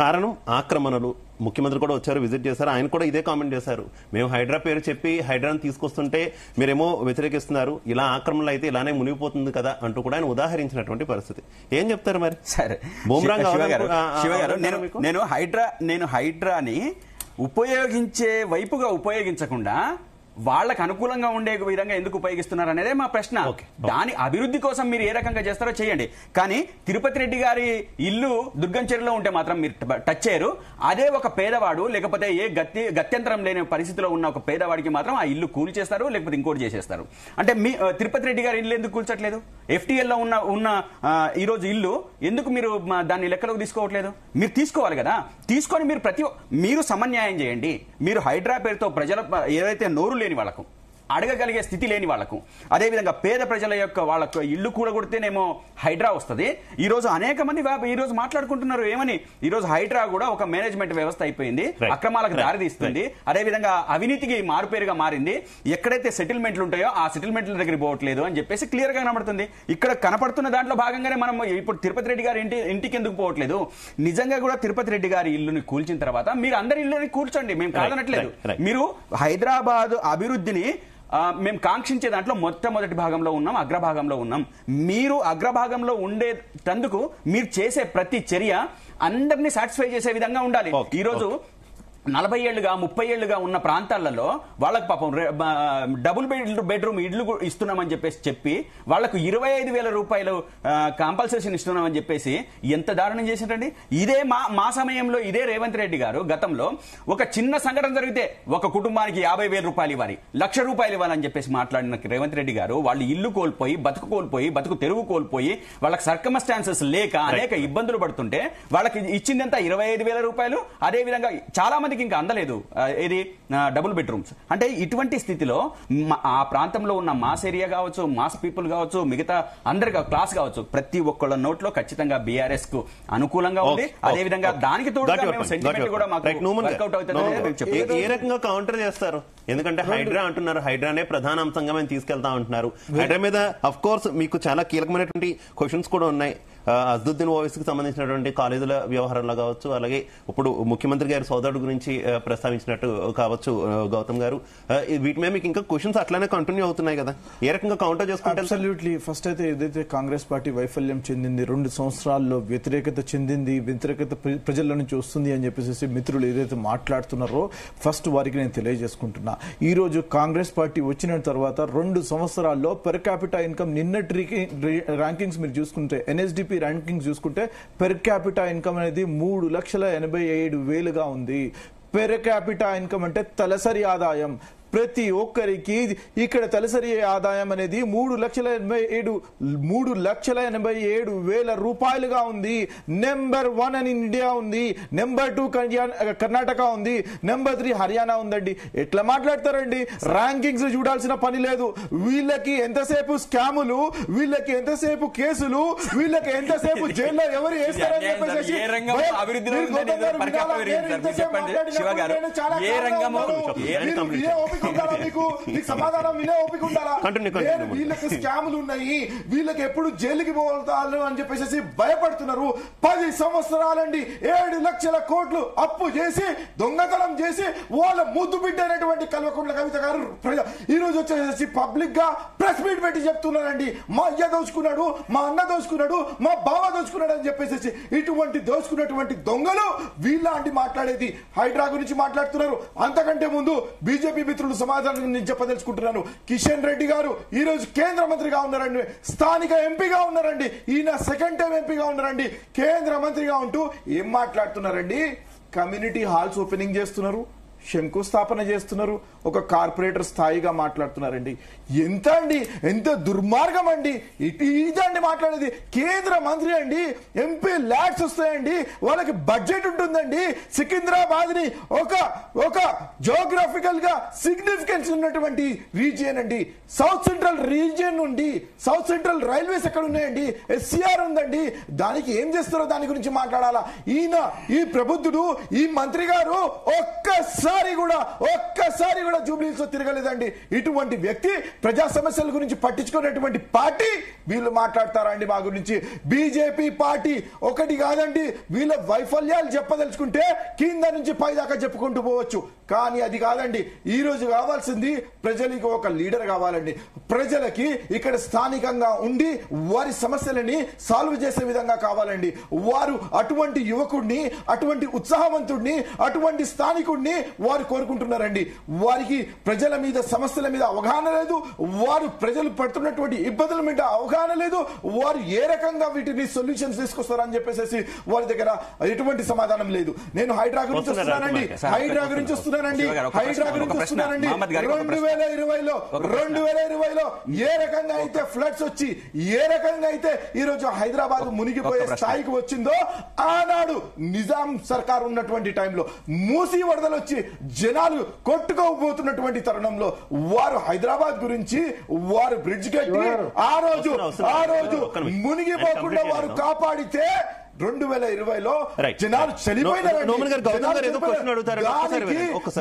కారణం ఆక్రమణలు. ముఖ్యమంత్రి కూడా వచ్చారు, విజిట్ చేశారు, ఆయన కూడా ఇదే కామెంట్ చేశారు. మేము హైడ్రా పేరు చెప్పి హైడ్రాను తీసుకొస్తుంటే మీరేమో వ్యతిరేకిస్తున్నారు, ఇలా ఆక్రమణలు అయితే ఇలానే మునిగిపోతుంది కదా అంటూ కూడా ఆయన ఉదాహరించినటువంటి పరిస్థితి. ఏం చెప్తారు మరి? సరే శివ గారు, నేను హైడ్రాని ఉపయోగించే వైపుగా ఉపయోగించకుండా వాళ్ళకు అనుకూలంగా ఉండే విధంగా ఎందుకు ఉపయోగిస్తున్నారు అనేదే మా ప్రశ్న. దాని అభివృద్ధి కోసం మీరు ఏ రకంగా చేస్తారో చేయండి, కానీ తిరుపతి రెడ్డి గారి ఇల్లు దుర్గంచెరులో ఉంటే మాత్రం మీరు టచ్ చేయరు. అదే ఒక పేదవాడు లేకపోతే ఏ గత్యంతరం లేని పరిస్థితిలో ఉన్న ఒక పేదవాడికి మాత్రం ఆ ఇల్లు కూల్ చేస్తారు, లేకపోతే ఇంకోటి చేసేస్తారు. అంటే మీ తిరుపతి రెడ్డి గారి ఇల్లు ఎందుకు కూల్చట్లేదు? FTL లో ఉన్న ఈ రోజు ఇల్లు ఎందుకు మీరు దాన్ని లెక్కలోకి తీసుకోవట్లేదు? మీరు తీసుకోవాలి కదా. తీసుకొని మీరు సమన్యాయం చేయండి. మీరు హైడ్రా పేరుతో ప్రజల ఏదైతే నోరు లేని వాళ్ళకు, అడగగలిగే స్థితి లేని వాళ్లకు, అదేవిధంగా పేద ప్రజల యొక్క వాళ్ళకు ఇల్లు కూడగొడితేనేమో హైడ్రా వస్తుంది. ఈ రోజు అనేక మంది ఈ రోజు మాట్లాడుకుంటున్నారు ఏమని, ఈ రోజు హైడ్రా కూడా ఒక మేనేజ్మెంట్ వ్యవస్థ అయిపోయింది, అక్రమాలకు దారితీస్తుంది, అదేవిధంగా అవినీతికి మారుపేరుగా మారింది. ఎక్కడైతే సెటిల్మెంట్లు ఉంటాయో ఆ సెటిల్మెంట్ల దగ్గర పోవట్లేదు అని చెప్పేసి క్లియర్ గా కనబడుతుంది. ఇక్కడ కనపడుతున్న దాంట్లో భాగంగానే మనం ఇప్పుడు తిరుపతి రెడ్డి గారి ఇంటికి ఎందుకు పోవట్లేదు? నిజంగా కూడా తిరుపతి రెడ్డి గారి ఇల్లుని కూల్చిన తర్వాత మీరు అందరి ఇల్లుని కూర్చోండి, మేము కాదనట్లేదు. మీరు హైదరాబాద్ అభివృద్ధిని మేము కాంక్షించే దాంట్లో మొట్టమొదటి భాగంలో ఉన్నాం, అగ్రభాగంలో ఉన్నాం. మీరు అగ్రభాగంలో ఉండేటందుకు మీరు చేసే ప్రతి చర్య అందరినీ సాటిస్ఫై చేసే విధంగా ఉండాలి. ఈ రోజు 40 ఏళ్లుగా 30 ఏళ్లుగా ఉన్న ప్రాంతాలలో వాళ్ళకి పాపం డబుల్ బెడ్రూమ్ ఇళ్లు ఇస్తున్నామని చెప్పి వాళ్లకు 25,000 రూపాయలు కాంపల్సేషన్ ఇస్తున్నామని చెప్పేసి ఎంత దారుణం చేసిందండి. ఇదే మా సమయంలో ఇదే రేవంత్ రెడ్డి గారు గతంలో ఒక చిన్న సంఘటన జరిగితే ఒక కుటుంబానికి 50,000 రూపాయలు ఇవ్వాలి, 1,00,000 రూపాయలు ఇవ్వాలని చెప్పేసి మాట్లాడిన రేవంత్ రెడ్డి గారు వాళ్ళు ఇల్లు కోల్పోయి బతుకు తెరువు కోల్పోయి వాళ్ళకి సర్కమ్స్టాన్సెస్ లేక అనేక ఇబ్బందులు పడుతుంటే వాళ్ళకి ఇచ్చిందంతా 25,000 రూపాయలు. అదేవిధంగా చాలా మంది ఇంకా అందలేదు ఇది డబుల్ బెడ్రూమ్స్. అంటే ఇటువంటి స్థితిలో ఆ ప్రాంతంలో ఉన్న మాస్ ఏరియా కావచ్చు, మాస్ పీపుల్ కావచ్చు, మిగతా అందరికీ క్లాస్ కావచ్చు, ప్రతి ఒక్కళ్ళ నోట్లో ఖచ్చితంగా బీఆర్ఎస్ కు అనుకూలంగా ఉంది. అదేవిధంగా దానికి తోడుగా సెంటిమెంట్ కూడా మాకు వర్కౌట్ అవుతుంది. ఏ రకంగా కౌంటర్ చేస్తారు? ఎందుకంటే హైడ్రా అంటున్నారు, హైడ్రానే ప్రధాన అంశంగా మేము తీసుకెళ్తా ఉంటున్నారు. హైడ్రా మీద అఫ్ కోర్స్ మీకు చాలా కీలకమైనటువంటి క్వశ్చన్స్ కూడా ఉన్నాయి. అజ్దుద్దీన్ ఓవైసీకి సంబంధించినటువంటి కాలేజీల వ్యవహారంలో కావచ్చు, అలాగే ఇప్పుడు ముఖ్యమంత్రి గారి సోదరుడు గురించి ప్రస్తావించినట్టు కావచ్చు గౌతమ్ గారు, వీటి మీద మీకు ఇంకా క్వశ్చన్స్ అట్లానే కంటిన్యూ అవుతున్నాయి కదా, ఏ రకంగా కౌంటర్ చేసుకుంటే? అబ్సల్యూట్లీ. ఫస్ట్ అయితే ఏదైతే కాంగ్రెస్ పార్టీ వైఫల్యం చెందింది, 2 సంవత్సరాల్లో వ్యతిరేకత చెందింది, వ్యతిరేకత ప్రజల నుంచి వస్తుంది అని చెప్పేసి మిత్రులు ఏదైతే మాట్లాడుతున్నారో ఫస్ట్ వారికి నేను తెలియజేసుకుంటున్నా. ఈ రోజు కాంగ్రెస్ పార్టీ వచ్చిన తర్వాత 2 సంవత్సరాల్లో పెర్ క్యాపిటా ఇన్కమ్ నిన్నటి ర్యాంకింగ్స్ మీరు చూసుకుంటే, ఎన్ఎస్డిపి ర్యాంకింగ్స్ చూసుకుంటే పెర్ క్యాపిటా ఇన్కమ్ అనేది 3,87,000 ఉంది. పెర్ క్యాపిటా ఇన్కమ్ అంటే తలసరి ఆదాయం. ప్రతి ఒక్కరికి ఇక్కడ తలసరి ఆదాయం అనేది 3,87,000 రూపాయలుగా ఉంది. నెంబర్ 1 అని ఇండియా ఉంది, నెంబర్ 2 కర్ణాటక ఉంది, నెంబర్ 3 హర్యానా ఉందండి. ఎట్లా మాట్లాడతారండి? ర్యాంకింగ్స్ చూడాల్సిన పని లేదు. వీళ్ళకి ఎంతసేపు స్కాములు, వీళ్ళకి ఎంతసేపు కేసులు, వీళ్ళకి ఎంతసేపు జైల్లో ఎవరు వేస్తారని చెప్పేసి సమాధానం వినే ఓపిక ఉండాలా? వీళ్ళకి స్కాములు ఉన్నాయి, వీళ్ళకి ఎప్పుడు జైలుకి పోతారు అని చెప్పేసి భయపడుతున్నారు. 10 సంవత్సరాలండి 7 లక్షల కోట్లు అప్పు చేసి దొంగతనం చేసి వాళ్ళ ముద్దు బిడ్డ అయినటువంటి కల్వకుంట్ల కవిత గారు ఈ రోజు వచ్చేసి పబ్లిక్ గా ప్రెస్ మీట్ పెట్టి చెప్తున్నారండి, మా అయ్య దోచుకున్నాడు, మా అన్న దోచుకున్నాడు, మా బావ దోచుకున్నాడు అని చెప్పేసి. ఇటువంటి దోచుకున్నటువంటి దొంగలు వీళ్ళంటి మాట్లాడేది హైడ్రా గురించి మాట్లాడుతున్నారు. అంతకంటే ముందు బీజేపీ మిత్రులు సమాధానం నేను చెప్పదలుచుకుంటున్నాను. కిషన్ రెడ్డి గారు ఈ రోజు కేంద్ర మంత్రిగా ఉన్నారండి, స్థానిక ఎంపీగా ఉన్నారండి, ఈయన సెకండ్ టైం ఎంపీగా ఉన్నారండి. కేంద్ర మంత్రిగా ఉంటూ ఏం మాట్లాడుతున్నారండి? కమ్యూనిటీ హాల్స్ ఓపెనింగ్ చేస్తున్నారు, శంకుస్థాపన చేస్తున్నారు, ఒక కార్పొరేటర్ స్థాయిగా మాట్లాడుతున్నారండి. ఎంత అండి, ఎంత దుర్మార్గం అండి! ఇదండి మాట్లాడేది. కేంద్ర మంత్రి అండి, ఎంపీ ల్యాక్స్ వస్తాయండి, వాళ్ళకి బడ్జెట్ ఉంటుందండి. సికింద్రాబాద్ ని ఒక జోగ్రఫికల్ గా సిగ్నిఫికెన్స్ ఉన్నటువంటి రీజియన్ అండి. సౌత్ సెంట్రల్ రీజియన్ నుండి సౌత్ సెంట్రల్ రైల్వేస్ ఎక్కడ ఉన్నాయండి, ఎస్సీఆర్ ఉందండి. దానికి ఏం చేస్తారో దాని గురించి మాట్లాడాలా? ఈ ప్రబుద్ధుడు, ఈ మంత్రి గారు ఒక్కసారి కూడా జూబ్లీహిల్స్ లో తిరగలేదండి. ఇటువంటి వ్యక్తి ప్రజా సమస్యల గురించి పట్టించుకునేటువంటి పార్టీ వీళ్ళు మాట్లాడతారా అండి మా గురించి? బీజేపీ పార్టీ ఒకటి కాదండి, వీళ్ళ వైఫల్యాలు చెప్పదలుచుకుంటే కింద నుంచి పై దాకా చెప్పుకుంటూ పోవచ్చు. కానీ అది కాదండి. ఈ రోజు కావాల్సింది ప్రజలకు ఒక లీడర్ కావాలండి. ప్రజలకి ఇక్కడ స్థానికంగా ఉండి వారి సమస్యలని సాల్వ్ చేసే విధంగా కావాలండి. వారు అటువంటి యువకుడిని, అటువంటి ఉత్సాహవంతుడిని, అటువంటి స్థానికుడిని వారు కోరుకుంటున్నారండి. వారికి ప్రజల మీద, సమస్యల మీద అవగాహన లేదు, వారు ప్రజలు పడుతున్నటువంటి ఇబ్బందుల మీద అవగాహన లేదు, వారు ఏ రకంగా వీటిని సొల్యూషన్స్ తీసుకొస్తారని చెప్పేసి వారి దగ్గర ఎటువంటి సమాధానం లేదు. నేను హైడ్రా గురించి వస్తున్నానండి, 2020లో ఏ రకంగా అయితే ఫ్లడ్స్ వచ్చి ఏ రకంగా అయితే ఈ రోజు హైదరాబాద్ మునిగిపోయే స్థాయికి వచ్చిందో, ఆనాడు నిజాం సర్కార్ ఉన్నటువంటి టైంలో మూసీ వరదలు వచ్చి జనాలు కొట్టుకోబోతున్నటువంటి తరుణంలో వారు హైదరాబాద్ గురించి వారు బ్రిడ్జ్ కట్టి ఆ రోజు మునిగిపోకుండా వారు కాపాడితే 2020లో జనాలు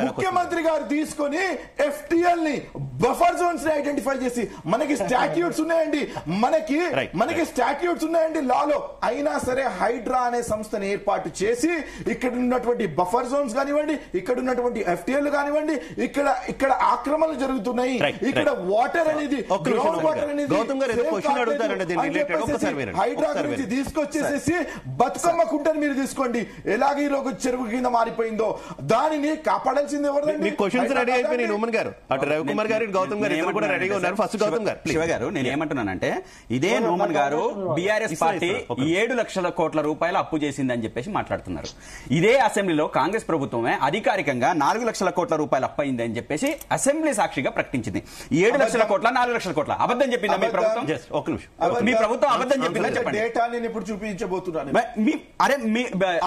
ముఖ్యమంత్రి గారు తీసుకొని FTL ని బఫర్ జోన్స్ ని ఐడెంటిఫై చేసి, మనకి స్టాట్యూట్స్ ఉన్నాయండి, మనకి స్టాట్యూట్స్ ఉన్నాయండి లాలో. అయినా సరే హైడ్రా అనే సంస్థను ఏర్పాటు చేసి ఇక్కడ ఉన్నటువంటి బఫర్ జోన్స్ కానివ్వండి, ఇక్కడ ఉన్నటువంటి FTL కానివ్వండి, ఇక్కడ ఆక్రమణలు జరుగుతున్నాయి, ఇక్కడ వాటర్ అనేది గ్రౌండ్ వాటర్ అనేది హైడ్రా గురించి తీసుకొచ్చేసేసి బతుకమ్మ కుంటని మీరు తీసుకోండి, ఎలాగ చెరువు కింద మారిపోయిందో దానిని కాపాడాల్సింది ఎవరండి? శివ గారు, నేను ఏమంటున్నానంటే, ఇదే నోమన్ గారు బీఆర్ఎస్ పార్టీ 7 లక్షల కోట్ల రూపాయలు అప్పు చేసిందని చెప్పేసి మాట్లాడుతున్నారు. ఇదే అసెంబ్లీలో కాంగ్రెస్ ప్రభుత్వమే అధికారికంగా 4 లక్షల కోట్ల రూపాయలు అప్పు అయింది అని చెప్పేసి అసెంబ్లీ సాక్షిగా ప్రకటించింది. 7 లక్షల కోట్ల 4 లక్షల కోట్ల అబద్ధం చెప్పిందా మీ ప్రభుత్వం? మీ ప్రభుత్వం అబద్ధం చెప్పిందా చెప్పండి. డేటాని ఇప్పుడు చూపించబోతున్నాను.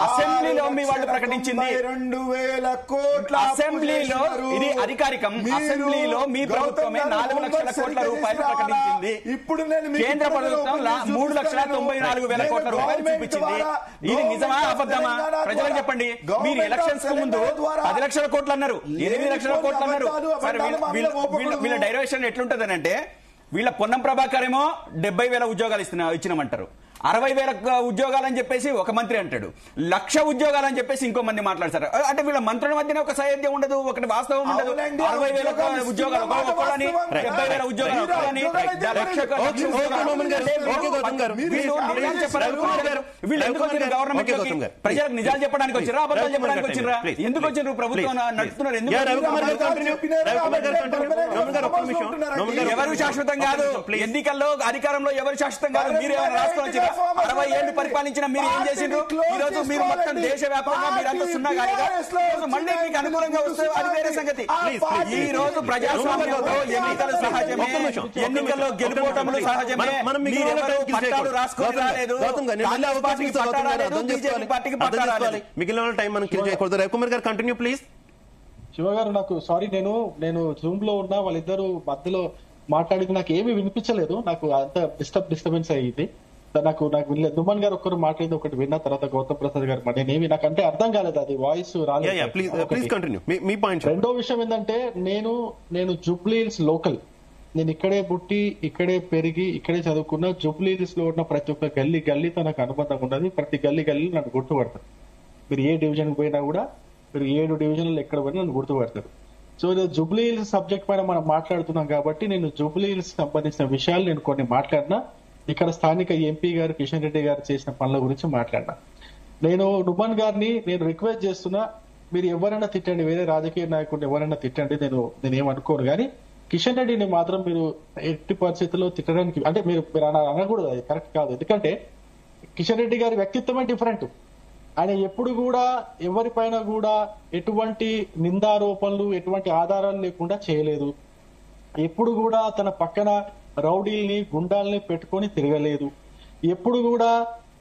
అసెంబ్లీలో మీ వాళ్ళు ప్రకటించింది 2,000 కోట్ల అసెంబ్లీలో, ఇది అధికారికం. అసెంబ్లీలో మీ ప్రభుత్వమే 4 లక్షల కోట్ల రూపాయలు ప్రకటించింది. ఇప్పుడు కేంద్ర ప్రభుత్వం 3,94,000 కోట్ల రూపాయలు చూపించింది. ఇది నిజమా అబద్ధమా? ప్రజలకు చెప్పండి. మీరు ఎలక్షన్స్ కు ముందు 10 లక్షల కోట్లు అన్నారు, 8 లక్షల కోట్లు అన్నారు. వీళ్ళ డైరెక్షన్ ఎట్లుంటదని అంటే, వీళ్ళ పొన్నం ప్రభాకర్ ఏమో 70,000 ఉద్యోగాలు ఇచ్చినామంటారు, 60,000 ఉద్యోగాలని చెప్పేసి ఒక మంత్రి అంటాడు, 1,00,000 ఉద్యోగాలని చెప్పేసి ఇంకో మంది మాట్లాడతారు. అంటే వీళ్ళ మంత్రుల మధ్యన ఒక సైద్యం ఉండదు, ఒకటి వాస్తవం ఉండదు. 60,000 ఉద్యోగాలు ఒక్కొక్కని, 70,000 ఉద్యోగాలు ఒక్కొక్కని, ప్రజలకు నిజాలు చెప్పడానికి వచ్చిరా, అబద్ధాలు చెప్పడానికి వచ్చిరా? ఎందుకు వచ్చిండ్రు? ప్రభుత్వం నడుస్తున్నారు ఎందుకు? ఎవరు శాశ్వతం కాదు, ఎన్నికల్లో అధికారంలో ఎవరు శాశ్వతం కాదు. మీరు ఏమైనా రాసుకొని వచ్చిరా? 60 ఏళ్లు పరిపాలించిన మీరు ఏం చేసిండ్రు? ఈ రోజు మీరు మొత్తం దేశవ్యాప్తంగా మీరంతా సున్నా కానీ మళ్ళీ మీకు అనుకూలంగా వస్తే అది వేరే సంగతి. ఈ రోజు ప్రజాస్వామ్యంలో ఎన్నికలు సహజమే, ఎన్నికల్లో గెలుపోవటంలో సహజమే. మీరెవరు పట్టాలు రాసుకొని రాలేదు, బీజేపీ పార్టీకి పట్టాలు రాలేదు. మిగిలిన టైం మనం కిల్ చేయకూడదు. రవికుమార్ గారు కంటిన్యూ ప్లీజ్. శివ గారు, నాకు సారీ, నేను జూమ్ లో ఉన్నా, వాళ్ళిద్దరు మధ్యలో మాట్లాడితే నాకు ఏమీ వినిపించలేదు. నాకు అంత డిస్టర్బెన్స్ అయ్యింది. నాకు వినలేదు. దుమ్మన్ గారు ఒక్కరు మాట్లాడింది ఒకటి విన్న తర్వాత గౌతమ్ ప్రసాద్ గారు నేనేమి నాకు అంటే అర్థం కాలేదు, అది వాయిస్ రాలేదు. రెండో విషయం ఏంటంటే నేను జూబ్లీ హిల్స్ లోకల్, నేను ఇక్కడే పుట్టి ఇక్కడే పెరిగి ఇక్కడే చదువుకున్న. జూబ్లీ హిల్స్ లో ఉన్న ప్రతి ఒక్క గల్లీతో నాకు అనుబంధం ఉన్నది. ప్రతి గల్లీ నన్ను గుర్తుపడతారు. మీరు ఏ డివిజన్ పోయినా కూడా, మీరు 7 డివిజన్లు ఎక్కడ పోయినా నన్ను గుర్తుపడతారు. సో జూబ్లీ హిల్స్ సబ్జెక్ట్ పైన మనం మాట్లాడుతున్నాం కాబట్టి నేను జూబ్లీ హిల్స్ సంబంధించిన విషయాలు నేను కొన్ని మాట్లాడినా, ఇక్కడ స్థానిక ఎంపీ గారు కిషన్ రెడ్డి గారు చేసిన పనుల గురించి మాట్లాడినా. నేను నుమన్ గారిని రిక్వెస్ట్ చేస్తున్నా, మీరు ఎవరైనా తిట్టండి, వేరే రాజకీయ నాయకుడిని ఎవరైనా తిట్టండి, నేను ఏమనుకోను. కానీ కిషన్ రెడ్డిని మాత్రం మీరు ఎట్టి పరిస్థితుల్లో తిట్టడానికి, అంటే మీరు అనకూడదు, అది కరెక్ట్ కాదు. ఎందుకంటే కిషన్ రెడ్డి గారి వ్యక్తిత్వమే డిఫరెంట్. ఆయన ఎప్పుడు కూడా ఎవరిపైన కూడా ఎటువంటి నిందారోపణలు, ఎటువంటి ఆధారాలు లేకుండా చేయలేదు. ఎప్పుడు కూడా తన పక్కన రౌడీల్ని, గుండాల్ని పెట్టుకొని తిరగలేదు. ఎప్పుడు కూడా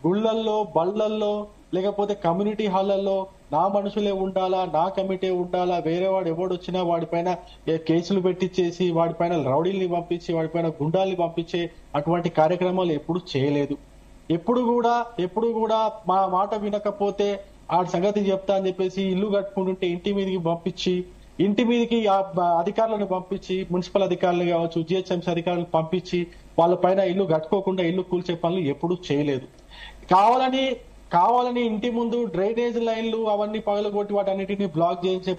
గుళ్ళల్లో, బళ్ళల్లో, లేకపోతే కమ్యూనిటీ హాళ్లలో నా మనుషులే ఉండాలా, నా కమిటీ ఉండాలా, వేరే వాడు ఎవడొచ్చినా వాడిపైన కేసులు పెట్టించేసి, వాడిపైన రౌడీల్ని పంపించి, వాడిపైన గుండాల్ని పంపించే అటువంటి కార్యక్రమాలు ఎప్పుడు చేయలేదు. ఎప్పుడు కూడా మా మాట వినకపోతే ఆ సంగతి చెప్తా అని చెప్పేసి ఇల్లు కట్టుకుంటుంటే ఇంటి మీదకి పంపించి, ఇంటి మీదకి అధికారులను పంపించి, మున్సిపల్ అధికారులు కావచ్చు, జిహెచ్ఎంసీ అధికారులను పంపించి వాళ్ళ పైన ఇల్లు కట్టుకోకుండా ఇల్లు కూల్చే పనులు ఎప్పుడు చేయలేదు. కావాలని ఇంటి ముందు డ్రైనేజ్ లైన్లు అవన్నీ పగలగొట్టి వాటన్నిటిని బ్లాక్ చేయించే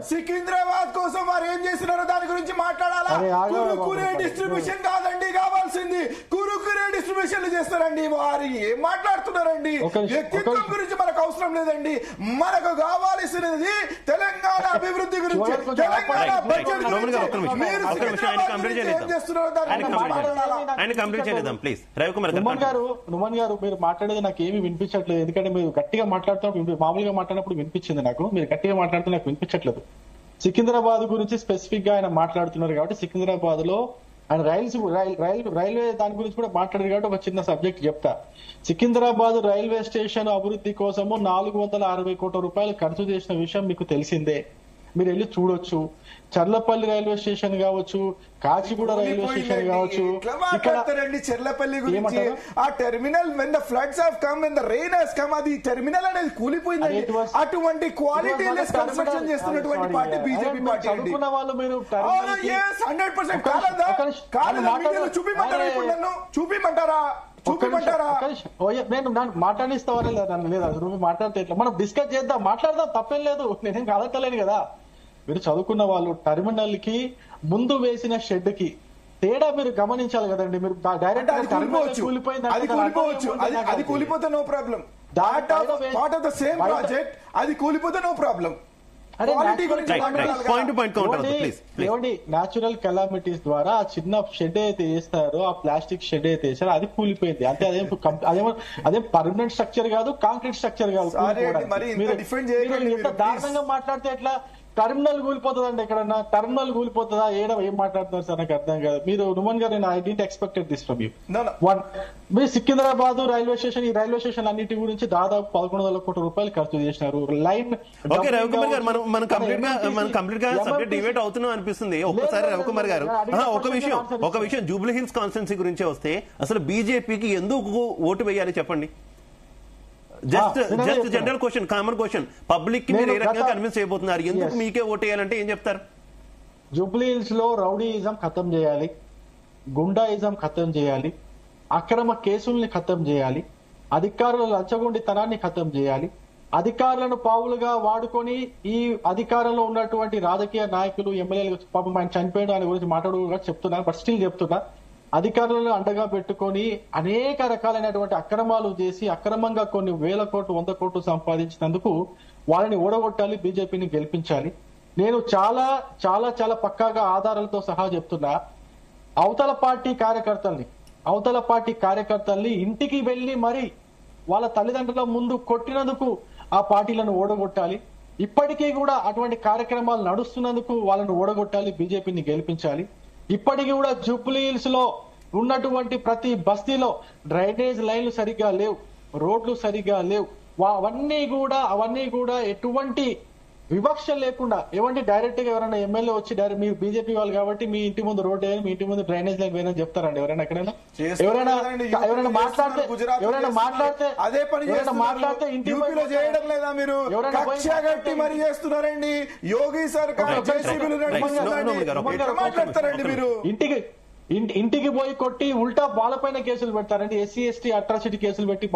సికింద్రాబాద్ కోసం వారు ఏం చేస్తున్నారో దాని గురించి మాట్లాడాలా? కురుకురే డిస్ట్రిబ్యూషన్ కాదండి కావాల్సింది, కురుకురే డిస్ట్రిబ్యూషన్ చేస్తారండి. వారు ఏం మాట్లాడుతున్నారండి? వ్యక్తిత్వం గురించి మనకు అవసరం లేదండి. మనకు కావాల్సినది తెలంగాణ అభివృద్ధి గురించి, తెలంగాణ బడ్జెట్ గురించి. మీరు ఏం చేస్తున్నారో దాని నుమన్ గారు మీరు మాట్లాడేది నాకు ఏమీ వినిపించట్లేదు. ఎందుకంటే మీరు గట్టిగా మాట్లాడుతున్నప్పుడు, మామూలుగా మాట్లాడినప్పుడు వినిపించింది నాకు, మీరు గట్టిగా మాట్లాడుతూ నాకు వినిపించట్లేదు. సికింద్రాబాద్ గురించి స్పెసిఫిక్ గా ఆయన మాట్లాడుతున్నారు కాబట్టి సికింద్రాబాద్ లో ఆయన రైల్వే దాని గురించి కూడా మాట్లాడారు కాబట్టి ఒక చిన్న సబ్జెక్ట్ చెప్తా. సికింద్రాబాద్ రైల్వే స్టేషన్ అభివృద్ధి కోసము 460 కోట్ల రూపాయలు ఖర్చు చేసిన విషయం మీకు తెలిసిందే. మీరు వెళ్ళి చూడొచ్చు. చర్లపల్లి రైల్వే స్టేషన్ కావచ్చు, కాచిగూడ రైల్వే స్టేషన్ కావచ్చు. చర్లపల్లి గురించి ఆ terminal when the floods have come, when the rain has come, అది టెర్మినల్ అనేది కూలిపోయిందండి. అటువంటి క్వాలిటీ లెస్ కన్స్ట్రక్షన్ చేస్తున్నటువంటి పార్టీ బీజేపీ పార్టీ. చదువుకున్న వాళ్ళు మీరు 100% కాదు. చూపిమంటారా? ఇప్పుడు నన్ను చూపిమంటారా? నేను మాట్లాడిస్తావని లేదా? నువ్వు మాట్లాడితే ఎట్లా? మనం డిస్కస్ చేద్దాం, మాట్లాడదాం, తప్పేం లేదు. నేనేం కాదట్టలేను కదా. మీరు చదువుకున్న వాళ్ళు టెర్మినల్ కి ముందు వేసిన షెడ్ కి తేడా మీరు గమనించాలి కదండి. మీరు డైరెక్ట్ అది కూలిపోతే no problem, part of the same project, అది కూలిపోతే నో ప్రాబ్లం. న్యాచురల్ కెలామిటీస్ ద్వారా ఆ చిన్న షెడ్ అయితే వేస్తారో, ఆ ప్లాస్టిక్ షెడ్ అయితే వేస్తారో అది కూలిపోయింది అంతే. అదేం పర్మనెంట్ స్ట్రక్చర్ కాదు, కాంక్రీట్ స్ట్రక్చర్ కాదు. దారుణంగా మాట్లాడితే ఎట్లా? టర్మినల్ కూలిపోతుందండి ఎక్కడన్నా? టర్మినల్ కూలిపోతుందా? ఏం మాట్లాడుతున్నారు సార్ నాకు అర్థం కాదు. మీరు నుమన్ గారు, నేను I don't expected this from you. మీరు సికింద్రాబాద్ రైల్వే స్టేషన్, ఈ రైల్వే స్టేషన్ అన్నిటి గురించి దాదాపు 1100 కోట్ల రూపాయలు ఖర్చు చేసినారు. లైన్ రవికుమార్ గారు, మనం కంప్లీట్ గా సబ్జెక్ట్ డిబేట్ అవుతున్నాం అనిపిస్తుంది. ఒక్కసారి రవికుమార్ గారు ఒక విషయం జూబ్లీ హిల్స్ కాన్స్టిట్యున్సీ గురించి వస్తే అసలు బీజేపీకి ఎందుకు ఓటు వేయాలి చెప్పండి? Just general question, common question. Public కి మీరు ఏ రకంగా కన్విన్స్ చేయబోతున్నారు? ఎందుకు మీకే ఓటు వేయాలంటే ఏం చెప్తారు? జూబ్లీహిల్స్ లో రౌడీయిజం ఖతం చేయాలి, గుండాయిజం ఖతం చేయాలి, అక్రమ కేసుల్ని ఖతం చేయాలి, అధికారుల లంచగొండితనాన్ని ఖతం చేయాలి, అధికారులను పావులుగా వాడుకొని ఈ అధికారంలో ఉన్నటువంటి రాజకీయ నాయకులు ఎమ్మెల్యేలు పాపం ఆయన చనిపోయాడు ఆయన గురించి మాట్లాడుగా చెప్తున్నాను, బట్ స్టిల్ చెప్తున్నా, అధికారులను అండగా పెట్టుకొని అనేక రకాలైనటువంటి అక్రమాలు చేసి అక్రమంగా కొన్ని 1000 కోట్లు 100 కోట్లు సంపాదించినందుకు వాళ్ళని ఓడగొట్టాలి, బీజేపీని గెలిపించాలి. నేను చాలా చాలా చాలా పక్కాగా ఆధారాలతో సహా చెప్తున్నా, అవతల పార్టీ కార్యకర్తల్ని ఇంటికి వెళ్లి మరి వాళ్ళ తల్లిదండ్రుల ముందు కొట్టినందుకు ఆ పార్టీలను ఓడగొట్టాలి. ఇప్పటికీ కూడా అటువంటి కార్యక్రమాలు నడుస్తున్నందుకు వాళ్ళను ఓడగొట్టాలి, బీజేపీని గెలిపించాలి. ఇప్పటికీ కూడా జూబ్లీహిల్స్ లో ఉన్నటువంటి ప్రతి బస్తీలో డ్రైనేజ్ లైన్లు సరిగ్గా లేవు, రోడ్లు సరిగ్గా లేవు. అవన్నీ కూడా ఎటువంటి వివక్ష లేకుండా ఏమంటే డైరెక్ట్ గా ఎవరైనా ఎమ్మెల్యే వచ్చి డైరెక్ట్ మీరు బీజేపీ వాళ్ళు కాబట్టి మీ ఇంటి ముందు రోడ్ వేయాలి, మీ ఇంటి ముందు డ్రైనేజ్ లైన్ వేయాలని చెప్తారండి ఎవరైనా ఎక్కడైనా? ఎవరైనా మాట్లాడితే యూపీలో చేయడం లేదా? మీరు కక్ష గట్టి మరి చేస్తున్నారండి. యోగి సర్కార్ మాట్లాడతారండి మీరు. ఇంటికి పోయి కొట్టి ఉల్టా వాళ్ళపైన కేసులు పెడతారండి, ఎస్సీ ఎస్టీ అట్రాసిటీ కేసులు పెట్టి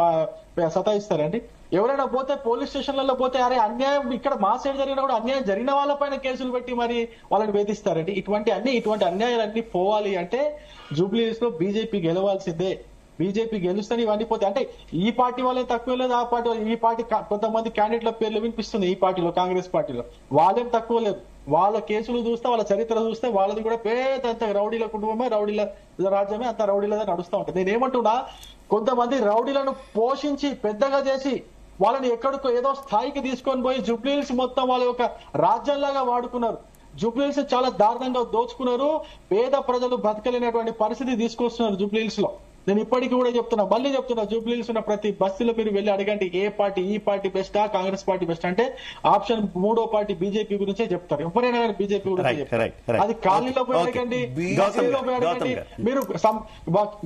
సతాయిస్తారండి. ఎవరైనా పోతే పోలీస్ స్టేషన్లలో పోతే అరే అన్యాయం ఇక్కడ మా సైడ్ జరిగినా కూడా అన్యాయం జరిగిన వాళ్ళపైన కేసులు పెట్టి మరి వాళ్ళని వేధిస్తారండి. ఇటువంటి అన్యాయాలన్నీ పోవాలి అంటే జూబ్లీహిల్స్ లో బీజేపీ గెలవాల్సిందే. బీజేపీ గెలుస్తని ఇవన్నీ పోతే అంటే ఈ పార్టీ వాళ్ళే తక్కువ లేదు, ఆ పార్టీ ఈ పార్టీ కొంతమంది క్యాండిడేట్ల పేర్లు వినిపిస్తుంది ఈ పార్టీలో, కాంగ్రెస్ పార్టీలో వాళ్ళేం తక్కువ లేదు. వాళ్ళ కేసులు చూస్తే వాళ్ళ చరిత్ర చూస్తే వాళ్ళది కూడా పేద రౌడీల కుటుంబమే, రౌడీల రాజ్యమే, అంత రౌడీలదే నడుస్తూ ఉంటుంది. నేనేమంటున్నా, కొంతమంది రౌడీలను పోషించి పెద్దగా చేసి వాళ్ళని ఎక్కడికో ఏదో స్థాయికి తీసుకొని పోయి జూబ్లీహిల్స్ మొత్తం వాళ్ళ యొక్క రాజ్యంలాగా వాడుకున్నారు. జూబ్లీహిల్స్ చాలా దారుణంగా దోచుకున్నారు. పేద ప్రజలు బతకలేనటువంటి పరిస్థితి తీసుకొస్తున్నారు జూబ్లీహిల్స్ లో. నేను ఇప్పటికీ కూడా మళ్ళీ చెప్తున్నా, జూబ్లీహిల్స్ ఉన్న ప్రతి బస్తీలో మీరు వెళ్ళి అడగండి ఏ పార్టీ, ఈ పార్టీ బెస్టా కాంగ్రెస్ పార్టీ బెస్ట్ అంటే ఆప్షన్ 3వ పార్టీ బీజేపీ గురించే చెప్తారు. ఎవరైనా బీజేపీ గురించి చెప్తారు. అది కాలనీలో పోయి అడగండి, బస్తీలో పోయి అడగండి,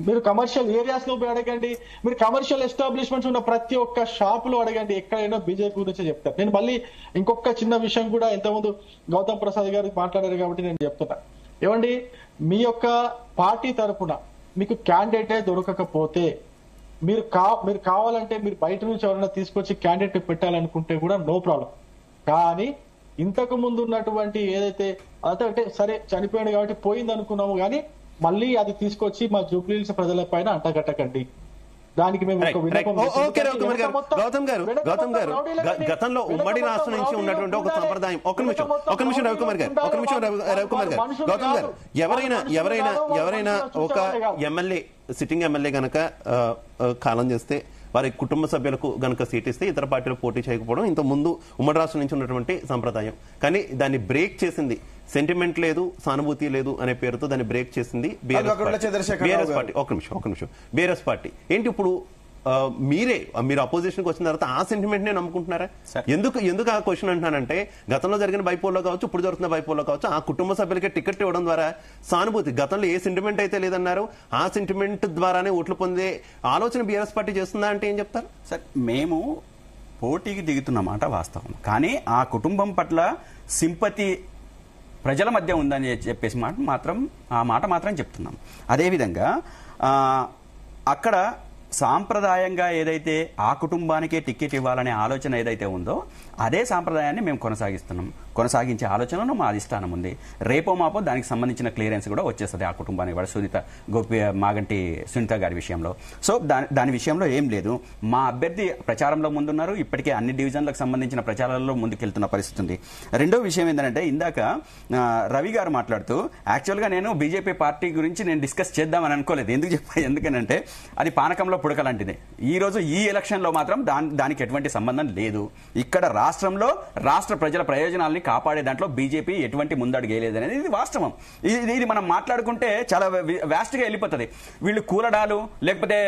మీరు కమర్షియల్ ఏరియాస్ లో పోయి అడగండి, మీరు కమర్షియల్ ఎస్టాబ్లిష్మెంట్స్ ఉన్న ప్రతి ఒక్క షాప్ లో అడగండి, ఎక్కడైనా బీజేపీ గురించే చెప్తారు. నేను మళ్ళీ ఇంకొక చిన్న విషయం కూడా ఇంతకుముందు గౌతమ్ ప్రసాద్ గారు మాట్లాడారు కాబట్టి నేను చెప్తున్నా. ఏమండి, మీ యొక్క పార్టీ తరఫున మీకు క్యాండిడేటే దొరకకపోతే మీరు కావాలంటే మీరు బయట నుంచి ఎవరైనా తీసుకొచ్చి క్యాండిడేట్ పెట్టాలనుకుంటే కూడా నో ప్రాబ్లం. కానీ ఇంతకు ముందు ఉన్నటువంటి ఏదైతే అంటే సరే చనిపోయాడు కాబట్టి పోయింది అనుకున్నాము, కానీ మళ్ళీ అది తీసుకొచ్చి మా జూబ్లీహిల్స్ ప్రజల పైన అంటగట్టకండి. దానికి మేము గౌతమ్ గారు గతంలో ఉమ్మడి రాష్ట్రం నుంచి ఉన్నటువంటి ఒక సంప్రదాయం, ఒక నిమిషం రవికుమార్ గారు గౌతమ్ గారు ఎవరైనా ఒక ఎమ్మెల్యే సిట్టింగ్ ఎమ్మెల్యే గనక కాలం చేస్తే వారి కుటుంబ సభ్యులకు గనక సీట్ ఇస్తే ఇతర పార్టీలు పోటీ చేయకపోవడం ఇంత ముందు ఉమ్మడి రాష్ట్రం నుంచి ఉన్నటువంటి సంప్రదాయం. కానీ దాన్ని బ్రేక్ చేసింది సెంటిమెంట్ లేదు, సానుభూతి లేదు అనే పేరుతో దాన్ని బ్రేక్ చేసింది బీఆర్ఎస్ పార్టీ. ఒక నిమిషం బీఆర్ఎస్ పార్టీ ఏంటి ఇప్పుడు మీరు అపోజిషన్ కి వచ్చిన తర్వాత ఆ సెంటిమెంట్ నే నమ్ముకుంటున్నారా? ఎందుకు ఆ క్వశ్చన్ అంటున్నానంటే గతంలో జరిగిన బైపోల్లో కావచ్చు, ఇప్పుడు జరుగుతున్న బైపోల్లో కావచ్చు, ఆ కుటుంబ సభ్యులకే టికెట్ ఇవ్వడం ద్వారా సానుభూతి, గతంలో ఏ సెంటిమెంట్ అయితే లేదన్నారు ఆ సెంటిమెంట్ ద్వారానే ఓట్లు పొందే ఆలోచన బీఆర్ఎస్ పార్టీ చేస్తుందా అంటే ఏం చెప్తారు? సార్, మేము పోటీకి దిగుతున్న మాట వాస్తవం, కానీ ఆ కుటుంబం పట్ల సింపతి ప్రజల మధ్య ఉందని చెప్పేసి ఆ మాట మాత్రం చెప్తున్నాం. అదేవిధంగా అక్కడ సాంప్రదాయంగా ఏదైతే ఆ కుటుంబానికే టికెట్ ఇవ్వాలనే ఆలోచన ఏదైతే ఉందో అదే సాంప్రదాయాన్ని మేము కొనసాగించే ఆలోచనలో మా అధిష్టానం ఉంది. రేపో మాపో దానికి సంబంధించిన క్లియరెన్స్ కూడా వచ్చేస్తుంది ఆ కుటుంబానికి, వాడు మాగంటి సునీత గారి విషయంలో. సో దాని విషయంలో ఏం లేదు. మా అభ్యర్థి ప్రచారంలో ముందున్నారు, ఇప్పటికే అన్ని డివిజన్లకు సంబంధించిన ప్రచారాల్లో ముందుకెళ్తున్న పరిస్థితి ఉంది. రెండో విషయం ఏంటంటే, ఇందాక రవి గారు మాట్లాడుతూ యాక్చువల్గా నేను బీజేపీ పార్టీ గురించి నేను డిస్కస్ చేద్దామని అనుకోలేదు. ఎందుకనంటే అది పానకంలో పుడకలాంటిది. ఈ రోజు ఈ ఎలక్షన్ లో మాత్రం దానికి ఎటువంటి సంబంధం లేదు. ఇక్కడ రాష్ట్రంలో రాష్ట్ర ప్రజల ప్రయోజనాల్ని కాపాడే దాంట్లో బీజేపీ ఎటువంటి ముందడుగు వేయలేదు అనేది ఇది వాస్తవం. ఇది మనం మాట్లాడుకుంటే చాలా వ్యాస్ట్ గా వెళ్ళిపోతుంది. వీళ్ళు కూలడాలు లేకపోతే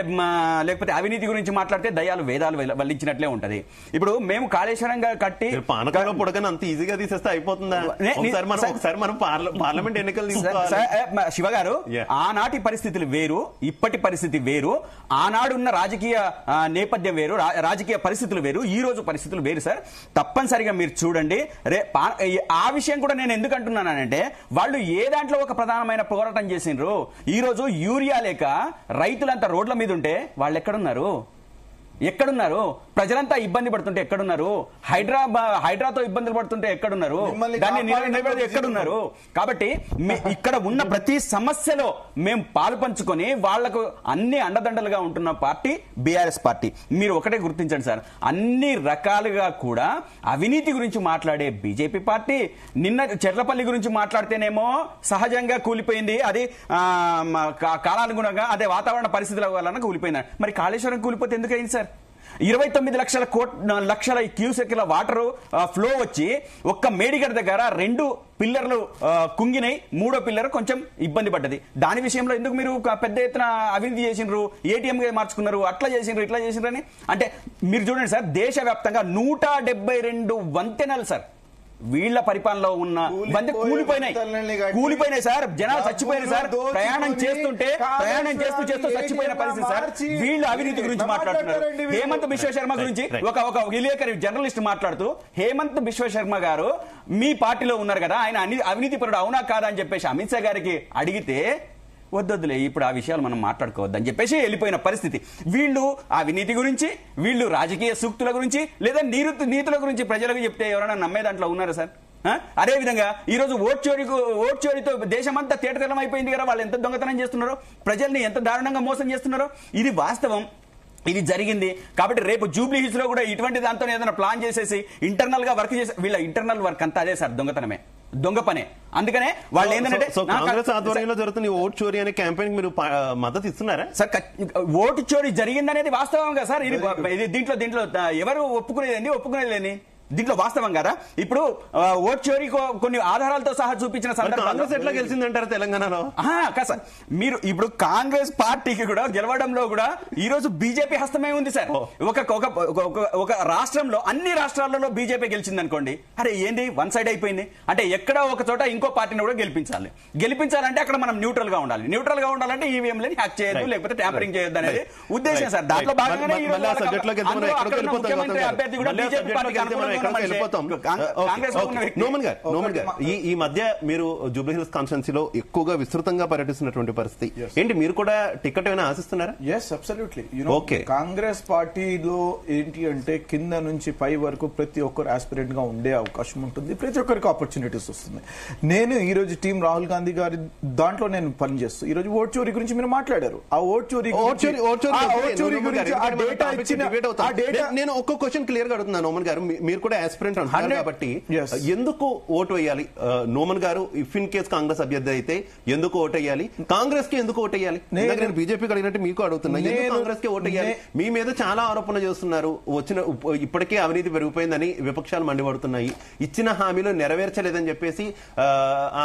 అవినీతి గురించి మాట్లాడితే దయ్యాలు వేదాలు వల్లించినట్లే ఉంటది. ఇప్పుడు మేము కాళేశ్వరంగా కట్టి అంత ఈజీగా తీసేస్తే అయిపోతుందా? పార్లమెంట్ ఎన్నికలు శివ గారు, ఆనాటి పరిస్థితులు వేరు, ఇప్పటి పరిస్థితి వేరు. ఆనాడు ఆనాడు ఉన్న రాజకీయ నేపథ్యం వేరు, రాజకీయ పరిస్థితులు వేరు, ఈ రోజు పరిస్థితులు వేరు సార్. తప్పనిసరిగా మీరు చూడండి. ఆ విషయం కూడా నేను ఎందుకు అంటున్నానంటే వాళ్ళు ఏ దాంట్లో ఒక ప్రధానమైన పోరాటం చేసిండ్రు. ఈ రోజు యూరియా లేక రైతులంతా రోడ్ల మీద ఉంటే వాళ్ళు ఎక్కడున్నారు? ప్రజలంతా ఇబ్బంది పడుతుంటే ఎక్కడున్నారు? హైడ్రాతో ఇబ్బందులు పడుతుంటే ఎక్కడున్నారు? దాన్ని నిలబెడితే ఎక్కడున్నారు? కాబట్టి ఇక్కడ ఉన్న ప్రతి సమస్యలో మేము పాలు పంచుకొని వాళ్లకు అన్ని అండదండలుగా ఉంటున్న పార్టీ బీఆర్ఎస్ పార్టీ. మీరు ఒకటే గుర్తించండి సార్, అన్ని రకాలుగా కూడా అవినీతి గురించి మాట్లాడే బీజేపీ పార్టీ నిన్న చెర్లపల్లి గురించి మాట్లాడితేనేమో సహజంగా కూలిపోయింది, అది కాలానుగుణంగా అదే వాతావరణ పరిస్థితుల వలన కూలిపోయింది. మరి కాళేశ్వరం కూలిపోతే ఎందుకు అయింది సార్? 29 లక్షల క్యూసెక్ల వాటర్ ఫ్లో వచ్చి ఒక్క మేడిగడ్డ దగ్గర 2 పిల్లర్లు కుంగినాయి, 3వ పిల్లర్ కొంచెం ఇబ్బంది పడ్డది. దాని విషయంలో ఎందుకు మీరు పెద్ద ఎత్తున అవినీతి చేసిండ్రు, ఏటీఎంగా మార్చుకున్నారు, అట్లా చేసిండ్రు ఇట్లా చేసిండ్రు అని? అంటే మీరు చూడండి సార్, దేశవ్యాప్తంగా 172 వంతెనలు సార్ వీళ్ల పరిపాలనలో ఉన్న కూలిపోయినాయి సార్. జనాలు చచ్చిపోయినారు సార్. ప్రయాణం చేస్తూ చచ్చిపోయిన పరిస్థితి సార్. వీళ్ళు అవినీతి గురించి మాట్లాడుతున్నారు. హేమంత్ బిశ్వ శర్మ గురించి ఒక విలేకరి జర్నలిస్ట్ మాట్లాడుతూ, హేమంత్ బిశ్వ శర్మ గారు మీ పార్టీలో ఉన్నారు కదా, ఆయన అవినీతి పరుడు అవునా కాదా అని చెప్పేసి అమిత్ షా గారికి అడిగితే వద్దొద్దులే ఇప్పుడు ఆ విషయాలు మనం మాట్లాడుకోవద్దని చెప్పేసి వెళ్ళిపోయిన పరిస్థితి. వీళ్ళు అవినీతి గురించి, వీళ్ళు రాజకీయ సూక్తుల గురించి లేదా నీతుల గురించి ప్రజలకు చెప్తే ఎవరైనా నమ్మే దాంట్లో ఉన్నారా సార్? అదే విధంగా ఈ రోజు ఓట్ చోరీతో దేశమంతా తేటతెల్లం అయిపోయింది కదా. వాళ్ళు ఎంత దొంగతనం చేస్తున్నారో, ప్రజల్ని ఎంత దారుణంగా మోసం చేస్తున్నారో ఇది వాస్తవం. ఇది జరిగింది. కాబట్టి రేపు జూబ్లీ హిల్స్ లో కూడా ఇటువంటి దాంతో ఏదైనా ప్లాన్ చేసేసి ఇంటర్నల్ గా వర్క్ చేసి, వీళ్ళ ఇంటర్నల్ వర్క్ అంతా అదే సార్, దొంగతనమే, దొంగ పనే. అందుకనే వాళ్ళు ఏంటంటే కాంగ్రెస్ ఆధ్వర్యంలో జరుగుతున్న ఓటు చోరీ అనే క్యాంపెయిన్ మీరు మద్దతు ఇస్తున్నారా సార్? ఓటు చోరీ జరిగిందనేది వాస్తవంగా సార్. ఇది దీంట్లో ఎవరు ఒప్పుకునేది దీంట్లో వాస్తవం కదా. ఇప్పుడు ఓటు చోరీ కొన్ని ఆధారాలతో సహా చూపించిన కాంగ్రెస్ ఎట్లా గెలిచిందంటారు తెలంగాణలో? సార్ మీరు ఇప్పుడు కాంగ్రెస్ పార్టీకి కూడా గెలవడంలో కూడా ఈ రోజు బీజేపీ హస్తమే ఉంది సార్. ఒక రాష్ట్రంలో అన్ని రాష్ట్రాలలో బీజేపీ గెలిచింది అనుకోండి, అరే ఏంది వన్ సైడ్ అయిపోయింది అంటే ఎక్కడో ఒక చోట ఇంకో పార్టీని కూడా గెలిపించాలంటే అక్కడ మనం న్యూట్రల్ గా ఉండాలంటే ఈవీఎంలని హ్యాక్ చేయొద్దు, లేకపోతే ట్యాంపరింగ్ చేయొద్దు అనేది ఉద్దేశం సార్. దాంట్లో భాగంగానే ముఖ్యమంత్రి అభ్యర్థి కూడా బీజేపీ పార్టీకి ఈ మధ్య మీరు జూబ్లీ హిల్స్ కాన్స్టిట్యున్సీలో ఎక్కువగా విస్తృతంగా పర్యటిస్తున్నటువంటి పరిస్థితి ఏంటి? మీరు కూడా టికెట్ ఏమైనా ఆశిస్తున్నారా? Yes, absolutely. కాంగ్రెస్ పార్టీలో ఏంటి అంటే కింద నుంచి పై వరకు ప్రతి ఒక్కరు ఆస్పిరెంట్ గా ఉండే అవకాశం ఉంటుంది, ప్రతి ఒక్కరికి ఆపర్చునిటీస్ వస్తుంది. నేను ఈ రోజు టీం రాహుల్ గాంధీ గారి దాంట్లో నేను పనిచేస్తూ ఈ రోజు ఓట్ చోరీ గురించి మీరు మాట్లాడారు. ఆ ఓట్ చోరీ నేను ఒక్క క్వశ్చన్ క్లియర్ గా అడుగుతున్నాను. నోమన్ గారు, మీరు కూడా ఆస్పిరెంట్ అంటున్నారు కాబట్టి ఎందుకు ఓటు వేయాలి? నోమన్ గారు ఇఫ్ ఇన్ కేస్ కాంగ్రెస్ అభ్యర్థి అయితే ఎందుకు ఓటు వేయాలి? కాంగ్రెస్ కి ఎందుకు ఓటు వేయాలి? నేను బీజేపీకి అడిగినట్టు మీకు అడుగుతున్నా, కాంగ్రెస్ కి ఓటు వేయాలి? మీ మీద చాలా ఆరోపణలు చేస్తున్నారు. ఇప్పటికే అవినీతి పెరిగిపోయిందని విపక్షాలు మండిపడుతున్నాయి. ఇచ్చిన హామీలు నెరవేర్చలేదని చెప్పేసి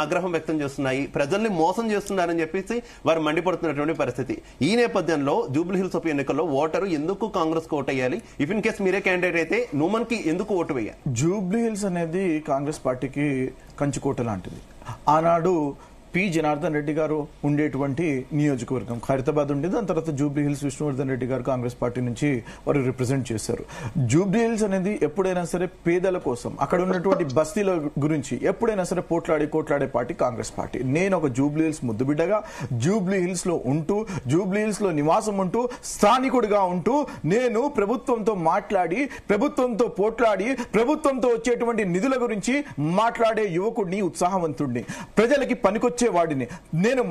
ఆగ్రహం వ్యక్తం చేస్తున్నాయి. ప్రజల్ని మోసం చేస్తున్నారని చెప్పేసి వారు మండిపడుతున్నటువంటి పరిస్థితి. ఈ నేపథ్యంలో జూబ్లీ హిల్స్ ఉప ఎన్నికల్లో ఓటరు ఎందుకు కాంగ్రెస్ కు ఓటు వేయాలి? ఇఫ్ ఇన్ కేస్ మీరే క్యాండిడేట్ అయితే నోమన్ కి ఎందుకు ఓటు వేయాలి? జూబ్లీ హిల్స్ అనేది కాంగ్రెస్ పార్టీకి కంచుకోట లాంటిది. ఆనాడు పి జనార్దన్ రెడ్డి గారు ఉండేటువంటి నియోజకవర్గం ఖైరతాబాద్ ఉండేది. దాని తర్వాత జూబ్లీ హిల్స్ విష్ణువర్ధన్ రెడ్డి గారు కాంగ్రెస్ పార్టీ నుంచి వారు రిప్రజెంట్ చేశారు. జూబ్లీ హిల్స్ అనేది ఎప్పుడైనా సరే పేదల కోసం, అక్కడ ఉన్నటువంటి బస్తీల గురించి ఎప్పుడైనా సరే కోట్లాడే పార్టీ కాంగ్రెస్ పార్టీ. నేను ఒక జూబ్లీ హిల్స్ ముద్దుబిడ్డగా జూబ్లీ హిల్స్ లో ఉంటూ, జూబ్లీ హిల్స్ లో నివాసం ఉంటూ, స్థానికుడిగా ఉంటూ నేను ప్రభుత్వంతో మాట్లాడి, ప్రభుత్వంతో పోట్లాడి, ప్రభుత్వంతో వచ్చేటువంటి నిధుల గురించి మాట్లాడే యువకుడిని, ఉత్సాహవంతుడిని, ప్రజలకి పనికొచ్చే వాడిని, నేను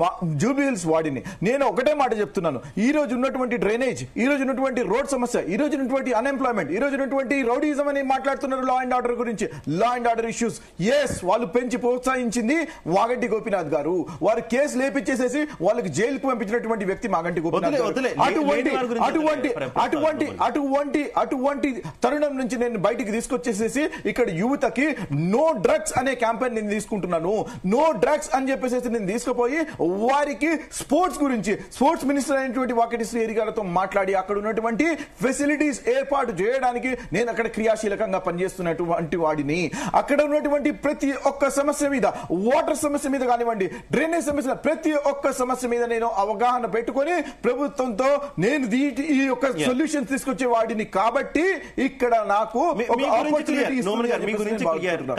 జూబ్లీ హిల్స్ వాడిని. నేను ఒకటే మాట చెప్తున్నాను, ఈ రోజు ఉన్నటువంటి డ్రైనేజ్, ఈ రోజు ఉన్నటువంటి రోడ్ సమస్య, ఈ రోజు ఉన్నటువంటి అన్ఎంప్లాయ్మెంట్, ఈ రోజు ఉన్నటువంటి రౌడీజం అని మాట్లాడుతున్నారు. లా అండ్ ఆర్డర్ గురించి, లా అండ్ ఆర్డర్ ఇష్యూస్, వాళ్ళు పెంచి ప్రోత్సహించింది మాగంటి గోపీనాథ్ గారు. వారు కేసు లేపించేసేసి వాళ్ళకి జైలుకు పంపించినటువంటి వ్యక్తి మాగంటి గోపీనాథ్ గారు. అటువంటి తరుణం నుంచి నేను బయటికి తీసుకొచ్చేసేసి ఇక్కడ యువతకి నో డ్రగ్స్ అనే క్యాంపెయిన్ నేను తీసుకుంటున్నాను. నో డ్రగ్స్ అని చెప్పేసి చేసి నేను తీసుకుపోయి వారికి స్పోర్ట్స్ గురించి స్పోర్ట్స్ మినిస్టర్ అయినటువంటి వాకిటి శ్రీహరి గారితో మాట్లాడి అక్కడ ఉన్నటువంటి ఫెసిలిటీస్ ఏర్పాటు చేయడానికి నేను అక్కడ క్రియాశీలకంగా పనిచేస్తున్నటువంటి వాడిని. అక్కడ ఉన్నటువంటి ప్రతి ఒక్క సమస్య మీద, వాటర్ సమస్య మీద కానివ్వండి, డ్రైనేజ్ సమస్య, ప్రతి ఒక్క సమస్య మీద నేను అవగాహన పెట్టుకొని ప్రభుత్వంతో నేను ఈ యొక్క సొల్యూషన్ తీసుకొచ్చే వాడిని. కాబట్టి ఇక్కడ నాకు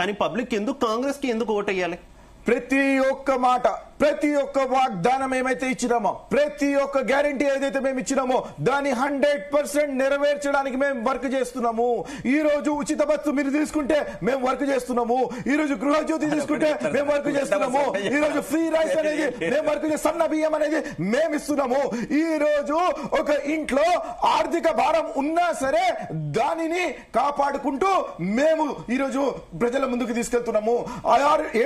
కానీ పబ్లిక్ ఎందుకు కాంగ్రెస్ కి ఎందుకు ఓటేయాలి? ప్రతి ఒక్క మాట, ప్రతి ఒక్క వాగ్దానం ఏమైతే ఇచ్చినామో, ప్రతి ఒక్క గ్యారంటీ ఏదైతే మేము ఇచ్చినామో దాన్ని 100% నెరవేర్చడానికి మేము వర్క్ చేస్తున్నాము. ఈ రోజు ఉచిత బస్సు మీరు తీసుకుంటే మేము వర్క్ చేస్తున్నాము. ఈ రోజు గృహజ్యోతి తీసుకుంటే మేము వర్క్ చేస్తున్నాము. ఈ రోజు ఫ్రీ రైస్ అనేది మేము వర్క్ చేస్తున్నాము. సన్న బియ్యం అనేది మేము ఇస్తున్నాము. ఈ రోజు ఒక ఇంట్లో ఆర్థిక భారం ఉన్నా సరే దానిని కాపాడుకుంటూ మేము ఈ రోజు ప్రజల ముందుకు తీసుకెళ్తున్నాము.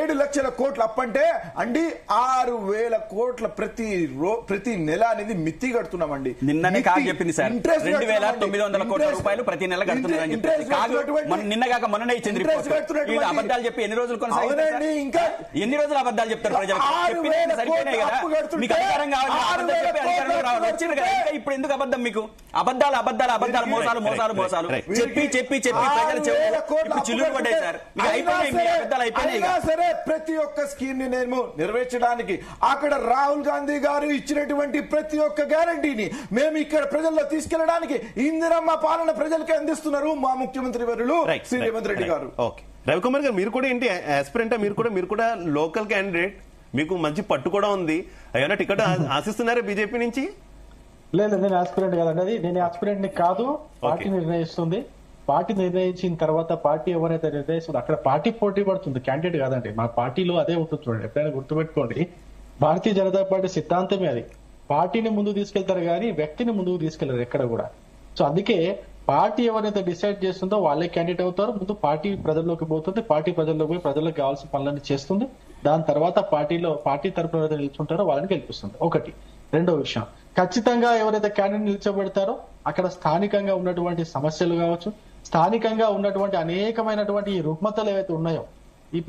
7 లక్షల కోట్ల అప్పంటే అండి 6,000 కోట్ల ప్రతి నెల అనేది మిత్తి కడుతున్నామండి. నిన్ననే కాదు చెప్పింది సార్, 2,900 కోట్ల రూపాయలు ప్రతి నెల కడుతున్నారని చెప్పి నిన్నగాక మొన్ననే ఇచ్చింది రిపోర్ట్. అబద్ధాలు చెప్పి ఎన్ని రోజులు కొనసాగుతారు? ఇంకా ఎన్ని రోజులు అబద్ధాలు చెప్తారు ప్రజలకు? సరిపోయినాయి కదా, మీకు అధికారం కావాలి, వచ్చింది కదా, ఇంకా ఇప్పుడు ఎందుకు అబద్ధం? మీకు అబద్ధాలు అబద్ధాలు అబద్ధాలు, మోసాలు మోసాలు మోసాలు చెప్పి చెప్పి చెప్పి ప్రజలు చిల్లులు పడ్డాయి సార్. అబద్ధాలు అయిపోయినాయి. ప్రతి ఒక్క స్కీమ్ ని నేను నెరవేర్చడానికి అక్కడ రాహుల్ గాంధీ గారు ఇచ్చినటువంటి ప్రతి ఒక్క గ్యారంటీని మేము ఇక్కడ ప్రజల్లో తీసుకెళ్లడానికి ఇందిరమ్మ పాలన ప్రజలకి అందిస్తున్నారు మా ముఖ్యమంత్రి వర్యులు శ్రీ రేవంత్ రెడ్డి గారు. రవికుమార్ గారు, మీరు కూడా ఏంటి ఆస్పిరెంట్? మీరు కూడా లోకల్ క్యాండిడేట్, మీకు మంచి పట్టు కూడా ఉంది. ఏమైనా టికెట్ ఆశిస్తున్నారా బీజేపీ నుంచి? లేదు, నేను ఆస్పిరెంట్ కాదండి. అది నేను ఆస్పిరెంట్ ని కాదు, పార్టీ నిర్ణయిస్తుంది. పార్టీ నిర్ణయించిన తర్వాత పార్టీ ఎవరైతే నిర్ణయిస్తుందో అక్కడ పార్టీ పోటీ పడుతుంది, క్యాండిడేట్ కాదండి. మా పార్టీలో అదే ఉంటుంది చూడండి, ఎప్పుడైనా గుర్తుపెట్టుకోండి. భారతీయ జనతా పార్టీ సిద్ధాంతమే అది. పార్టీని ముందుకు తీసుకెళ్తారు కానీ వ్యక్తిని ముందుకు తీసుకెళ్లారు ఎక్కడ కూడా. సో అందుకే పార్టీ ఎవరైతే డిసైడ్ చేస్తుందో వాళ్ళే క్యాండిడేట్ అవుతారు. ముందు పార్టీ ప్రజల్లోకి పోతుంది, పార్టీ ప్రజల్లోకి పోయి ప్రజలకు కావాల్సిన పనులన్నీ చేస్తుంది. దాని తర్వాత పార్టీ తరపున ఎవరైతే నిల్చుంటారో వాళ్ళని గెలిపిస్తుంది. ఒకటి. రెండో విషయం, ఖచ్చితంగా ఎవరైతే క్యాండిడేట్ నిల్చోబెడతారో అక్కడ స్థానికంగా ఉన్నటువంటి సమస్యలు కావచ్చు, స్థానికంగా ఉన్నటువంటి అనేకమైనటువంటి ఈ రుగ్మతలు ఏవైతే ఉన్నాయో,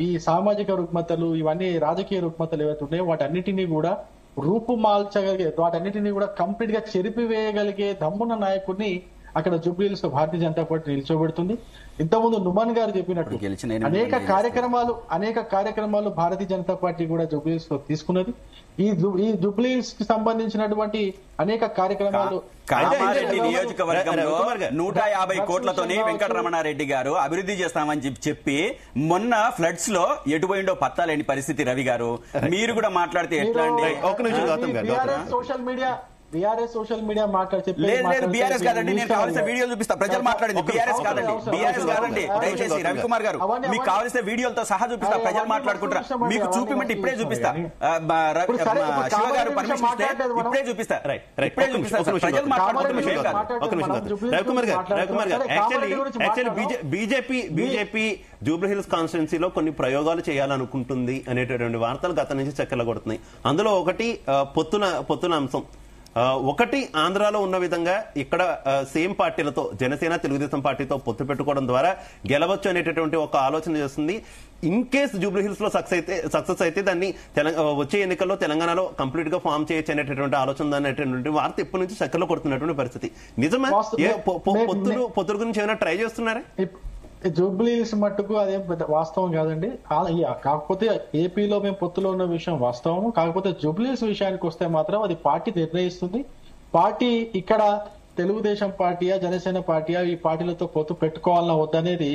ఈ సామాజిక రుగ్మతలు, ఇవన్నీ రాజకీయ రుగ్మతలు ఏవైతే ఉన్నాయో వాటన్నిటినీ కూడా రూపుమాల్చగలిగే, వాటన్నిటినీ కూడా కంప్లీట్ గా చెరిపివేయగలిగే దమ్మున్న నాయకుడిని అక్కడ జూబ్లీహిల్స్ భారతీయ జనతా పార్టీ నిల్చోబెడుతుంది. ఇంతకుముందు నుమన్ గారు చెప్పినట్టు అనేక కార్యక్రమాలు భారతీయ జనతా పార్టీ కూడా జూబ్లీహిల్స్ లో తీసుకున్నది. ఈ జూబ్లీహిల్స్ కి సంబంధించినటువంటి అనేక కార్యక్రమాలు కామారెడ్డి నియోజకవర్గంలో 150 కోట్లతోని వెంకటరమణారెడ్డి గారు అభివృద్ధి చేస్తామని చెప్పి మొన్న ఫ్లడ్స్ లో ఎటు పోయిండో పత్తా లేని పరిస్థితి. రవి గారు, మీరు కూడా మాట్లాడితే ఎట్లా అండి? సోషల్ మీడియా లేదు, బీఆర్ఎస్ కాదండి. నేను కావాల్సిన వీడియోలు చూపిస్తా. ప్రజలు మాట్లాడింది బీఆర్ఎస్ కాదండి. దయచేసి రవికుమార్ గారు, మీకు కావాల్సిన వీడియోలతో సహా చూపిస్తా. ప్రజలు మాట్లాడుకుంటారా? మీకు చూపిమంటే ఇప్పుడే చూపిస్తా. శివ గారు పర్మిషన్ ఇస్తే ఇప్పుడే చూపిస్తా. ప్రజలు బీజేపీ జూబ్లీహిల్స్ కాన్స్టిట్యున్సీలో కొన్ని ప్రయోగాలు చేయాలనుకుంటుంది అనేటటువంటి వార్తలు గత నుంచి చక్కర్లు కొడుతున్నాయి. అందులో ఒకటి పొత్తుల అంశం. ఒకటి, ఆంధ్రాలో ఉన్న విధంగా ఇక్కడ సేమ్ పార్టీలతో, జనసేన తెలుగుదేశం పార్టీతో పొత్తు పెట్టుకోవడం ద్వారా గెలవచ్చు అనేటటువంటి ఒక ఆలోచన చేస్తుంది. ఇన్ కేస్ జూబ్లీహిల్స్ లో సక్సెస్ అయితే దాన్ని వచ్చే ఎన్నికల్లో తెలంగాణలో కంప్లీట్ గా ఫామ్ చేయొచ్చు అనేటటువంటి ఆలోచన అనేటటువంటి వార్త ఇప్పటి నుంచి చక్కర్లు కొడుతున్నటువంటి పరిస్థితి. నిజమా? పొత్తుల గురించి ఏమైనా ట్రై చేస్తున్నారా? జూబ్లీహిల్స్ మట్టుకు అదేం పెద్ద వాస్తవం కాదండి. కాకపోతే ఏపీలో మేము పొత్తులో ఉన్న విషయం వాస్తవం. కాకపోతే జూబ్లీహిల్స్ విషయానికి వస్తే మాత్రం అది పార్టీ నిర్ణయిస్తుంది. పార్టీ ఇక్కడ తెలుగుదేశం పార్టీయా జనసేన పార్టీయా ఈ పార్టీలతో పొత్తు పెట్టుకోవాలన్నా వద్దనేది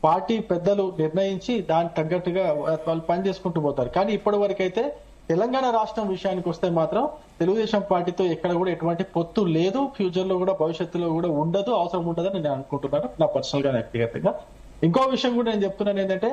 పార్టీ పెద్దలు నిర్ణయించి దానికి తగ్గట్టుగా వాళ్ళు పని చేసుకుంటూ పోతారు. కానీ ఇప్పటి వరకైతే తెలంగాణ రాష్ట్రం విషయానికి వస్తే మాత్రం తెలుగుదేశం పార్టీతో ఎక్కడ కూడా ఎటువంటి పొత్తు లేదు, ఫ్యూచర్ లో కూడా భవిష్యత్తులో కూడా ఉండదు, అవసరం ఉండదని నేను అనుకుంటున్నాను నా పర్సనల్ గా వ్యక్తిగతంగా. ఇంకో విషయం కూడా నేను చెప్తున్నాను ఏంటంటే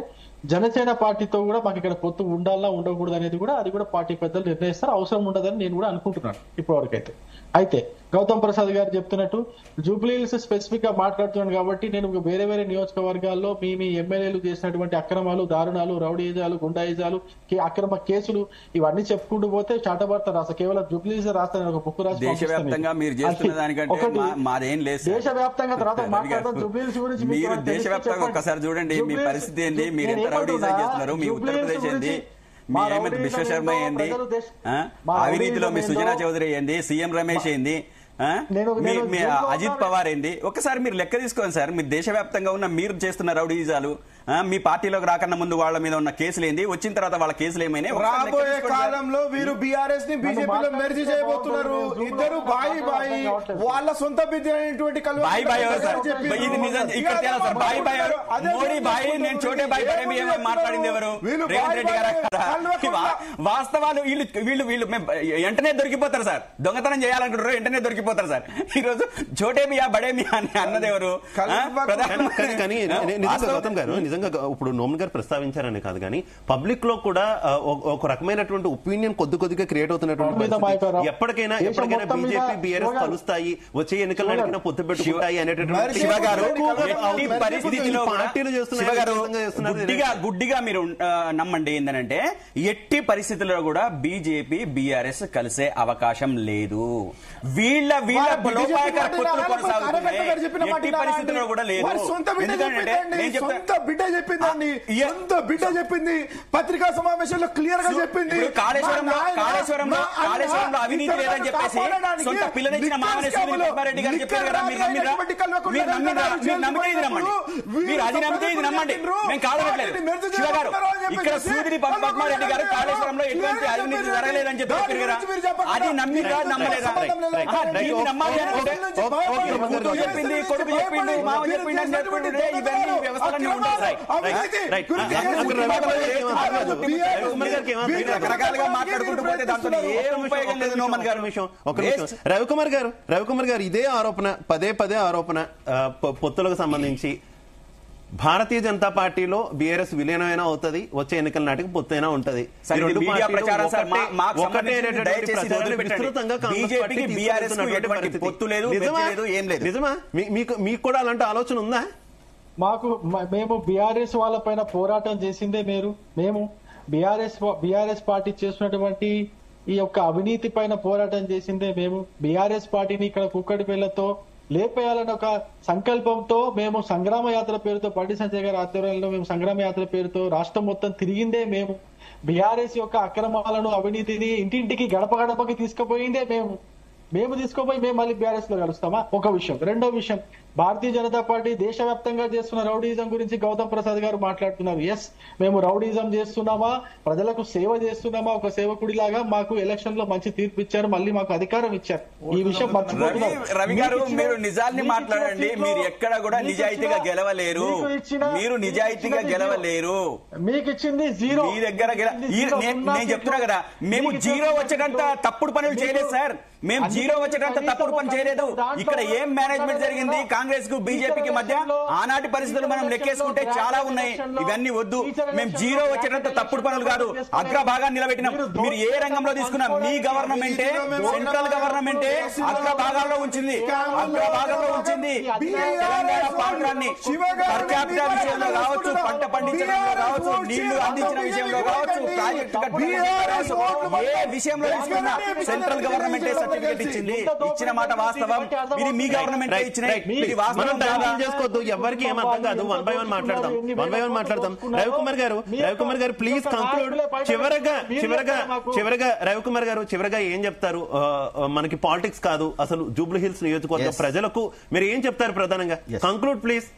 జనసేన పార్టీతో కూడా మాకు ఇక్కడ పొత్తు ఉండాలా ఉండకూడదు అనేది కూడా అది కూడా పార్టీ పెద్దలు నిర్ణయిస్తారు, అవసరం ఉండదని నేను కూడా అనుకుంటున్నాను ఇప్పటివరకైతే. అయితే గౌతమ్ ప్రసాద్ గారు చెప్తున్నట్టు జూబ్లీహిల్స్ స్పెసిఫిక్ గా మాట్లాడుతున్నాను కాబట్టి నేను వేరే వేరే నియోజకవర్గాల్లో మీ ఎమ్మెల్యేలు చేసినటువంటి అక్రమాలు, దారుణాలు, రౌడీజాలు, గుండాయిజాలు, అక్రమ కేసులు ఇవన్నీ చెప్పుకుంటూ పోతే చాటభారత రాష్ట్ర కేవలం జూబ్లీహిల్స్ రాస్తాను ఒక బుక్ రాసి దేశవ్యాప్తంగా మీరు చేస్తున్న దానికంటే మాదేం లేదు. దేశవ్యాప్తంగా తర్వాత మాట్లాడతాం జూబ్లీహిల్స్ గురించి. మీరు దేశవ్యాప్తంగా ఒక్కసారి చూడండి మీ పరిస్థితి ఏంది, మీరు ఎంత రౌడీజం చేస్తున్నారు, మీ ఉత్తరప్రదేశ్ ఏంది, విశ్వశర్మ ఏంది, అవినీతిలో మీ సుజనా చౌదరి ఏంది, సీఎం రమేష్ ఏంది, అజిత్ పవార్ ఏంది, ఒక్కసారి మీరు లెక్క తీసుకోండి సార్. మీరు దేశవ్యాప్తంగా ఉన్న మీరు చేస్తున్న రౌడీజాలు, మీ పార్టీలోకి రాకన్నా ముందు వాళ్ళ మీద ఉన్న కేసులు ఏంది, వచ్చిన తర్వాత వాళ్ళ కేసులు ఏమైనా రాబోయే కాలంలో వీరు బీఆర్ఎస్ ని బీజేపీలో మెర్జ్ చేయబోతున్నారు. ఇద్దరు బాయి వాళ్ళ సొంత బిడ్డ అయినటువంటి బాయి బాయ్ ఇది నిజం. ఇక్కడ తేలా సార్, బాయి బాయ్ మోడీ బాయి, నేను చోటే బాయి పడేమి మాట్లాడింది ఎవరు? రేవంత్ రెడ్డి గారు. వాస్తవాలు వీళ్ళు వీళ్ళు వెంటనే దొరికిపోతారు సార్. దొంగతనం చేయాలనుకుంటారు, వెంటనే దొరికిపోతారు సార్. ఈ రోజు చోటేమియా బడేమియా అని అన్నది ఎవరు? గౌతమ్ గారు నిజంగా ఇప్పుడు నోమన్ గారు ప్రస్తావించారని కాదు కానీ పబ్లిక్ లో కూడా ఒక రకమైనటువంటి ఒపీనియన్ కొద్దిగా క్రియేట్ అవుతున్నటువంటి ఎప్పటికైనా బీజేపీ బీఆర్ఎస్ కలుస్తాయి, వచ్చే ఎన్నికల పొత్తు పెట్టుకుంటాయి అనేటటువంటి పార్టీలు చేస్తున్నారు. గుడ్డిగా మీరు నమ్మండి ఏంటంటే ఎట్టి పరిస్థితుల్లో కూడా బీజేపీ బీఆర్ఎస్ కలిసే అవకాశం లేదు. వీళ్ళ లోపాయకర పొత్తులు కొనసాగుతున్నాయి. ఎట్టి పరిస్థితుల్లో కూడా లేదు. ఎందుకంటే నేను చెప్పిందండి, సొంత బిడ్డ చెప్పింది, పత్రికా సమావేశంలో క్లియర్ గా చెప్పింది. కాళేశ్వరంలో అవినీతి లేదని చెప్పేసి సొంత పిల్లనిచ్చిన మామనేశ్వరి గారు చెప్పారు కదా. మీరు అది నమ్మితే ఇది నమ్మండి, మేము కాదనట్లేదు. శివ గారు, ఇక్కడ సూదిరి పద్మారెడ్డి గారు కాళేశ్వరంలో ఎటువంటి అవినీతి జరగలేదని చెప్పారు కదా. అది నమ్మిరా నమ్మలేదా? నమ్మాలి అనుకుంటే చెప్పింది, కొడుకు చెప్పిండు, మామ చెప్పిండు అని చెప్పిండు. ఇవన్నీ వ్యవస్థలన్నీ ఉంటాయి. రకరకాలుగా మాట్లాడుకుంటూ పోతే దాంతో ఏ ఉపయోగం లేదు. నోమన్ గారు విషయం రవికుమార్ గారు ఇదే ఆరోపణ పదే ఆరోపణ పొత్తులకు సంబంధించి భారతీయ జనతా పార్టీలో బీఆర్ఎస్ విలీనమైనా అవుతుంది, వచ్చే ఎన్నికల నాటికి పొత్తైనా ఉంటది. నిజమా? మీకు కూడా అలాంటి ఆలోచన ఉందా? మేము బీఆర్ఎస్ వాళ్ళ పైన పోరాటం చేసిందే మేము బీఆర్ఎస్ పార్టీ చేస్తున్నటువంటి ఈ యొక్క అవినీతి పైన పోరాటం చేసిందే మేము. బీఆర్ఎస్ పార్టీని ఇక్కడ కుక్కడి పిల్లతో లేపేయాలని ఒక సంకల్పంతో మేము సంగ్రామ యాత్ర పేరుతో బండి సంజయ్ గారి ఆధ్వర్యంలో మేము సంగ్రామ యాత్ర పేరుతో రాష్ట్రం మొత్తం తిరిగిందే మేము. బీఆర్ఎస్ యొక్క అక్రమాలను అవినీతిని ఇంటింటికి గడప గడపకి తీసుకుపోయిందే మేము తీసుకుపోయి మేము మళ్ళీ బీఆర్ఎస్ లో కలుస్తామా? ఒక విషయం. రెండో విషయం, భారతీయ జనతా పార్టీ దేశవ్యాప్తంగా చేస్తున్న రౌడీజం గురించి గౌతమ్ ప్రసాద్ గారు మాట్లాడుతున్నారు. ఎస్, మేము రౌడీజం చేస్తున్నామా, ప్రజలకు సేవ చేస్తున్నామా? ఒక సేవకుడిలాగా మాకు ఎలక్షన్ లో మంచి తీర్పు ఇచ్చారు, మళ్ళీ మాకు అధికారం ఇచ్చారు. ఈ విషయం మర్చిపోతున్నారు. రవి గారు, మీరు నిజాన్ని మాట్లాడండి. మీరు ఎక్కడ కూడా నిజాయితీగా గెలవలేరు. మీరు నిజాయితీగా గెలవలేరు. మీకు ఇచ్చింది జీరో. మీ దగ్గర నేను చెప్తున్నా కదా, మేము జీరో వచ్చేటంత తప్పుడు పనులు చేయలేదు సార్. మేము జీరో వచ్చేటంత తప్పుడు పని చేయలేదు. ఇక్కడ ఏం మేనేజ్మెంట్ జరిగింది కాంగ్రెస్ కు బీజేపీకి మధ్య, ఆనాటి పరిస్థితులు మనం లెక్కేసుకుంటే చాలా ఉన్నాయి. ఇవన్నీ వద్దు. మేము జీరో వచ్చేటంత తప్పుడు పనులు కాదు, అగ్రభాగాన్ని నిలబెట్టినాం. మీరు ఏ రంగంలో తీసుకున్నా మీ గవర్నమెంటే, సెంట్రల్ గవర్నమెంటే అగ్రభాగాల్లో ఉంచింది. తెలంగాణ ప్రాంతాన్ని పర్ క్యాపిటల్ విషయంలో కావచ్చు, పంట పండించడంలో కావచ్చు, నీళ్లు అందించిన విషయంలో కావచ్చు, ప్రాజెక్టు కట్టడంలో ఏ విషయంలో తీసుకున్నా సెంట్రల్ గవర్నమెంటే సర్టిఫికేట్ ఇచ్చింది. ఇచ్చిన మాట వాస్తవం. ఇది మీ గవర్నమెంట్ ఇచ్చిన చేసుకోవద్దు. ఎవరికి ఏం అర్థం కాదు. వన్ బై వన్ మాట్లాడదాం. రవికుమార్ గారు ప్లీజ్ కంక్లూడ్. చివరగా రవికుమార్ గారు చివరగా ఏం చెప్తారు? మనకి పాలిటిక్స్ కాదు అసలు, జూబ్లీ హిల్స్ నియోజకవర్గ ప్రజలకు మీరు ఏం చెప్తారు ప్రధానంగా? Conclude please.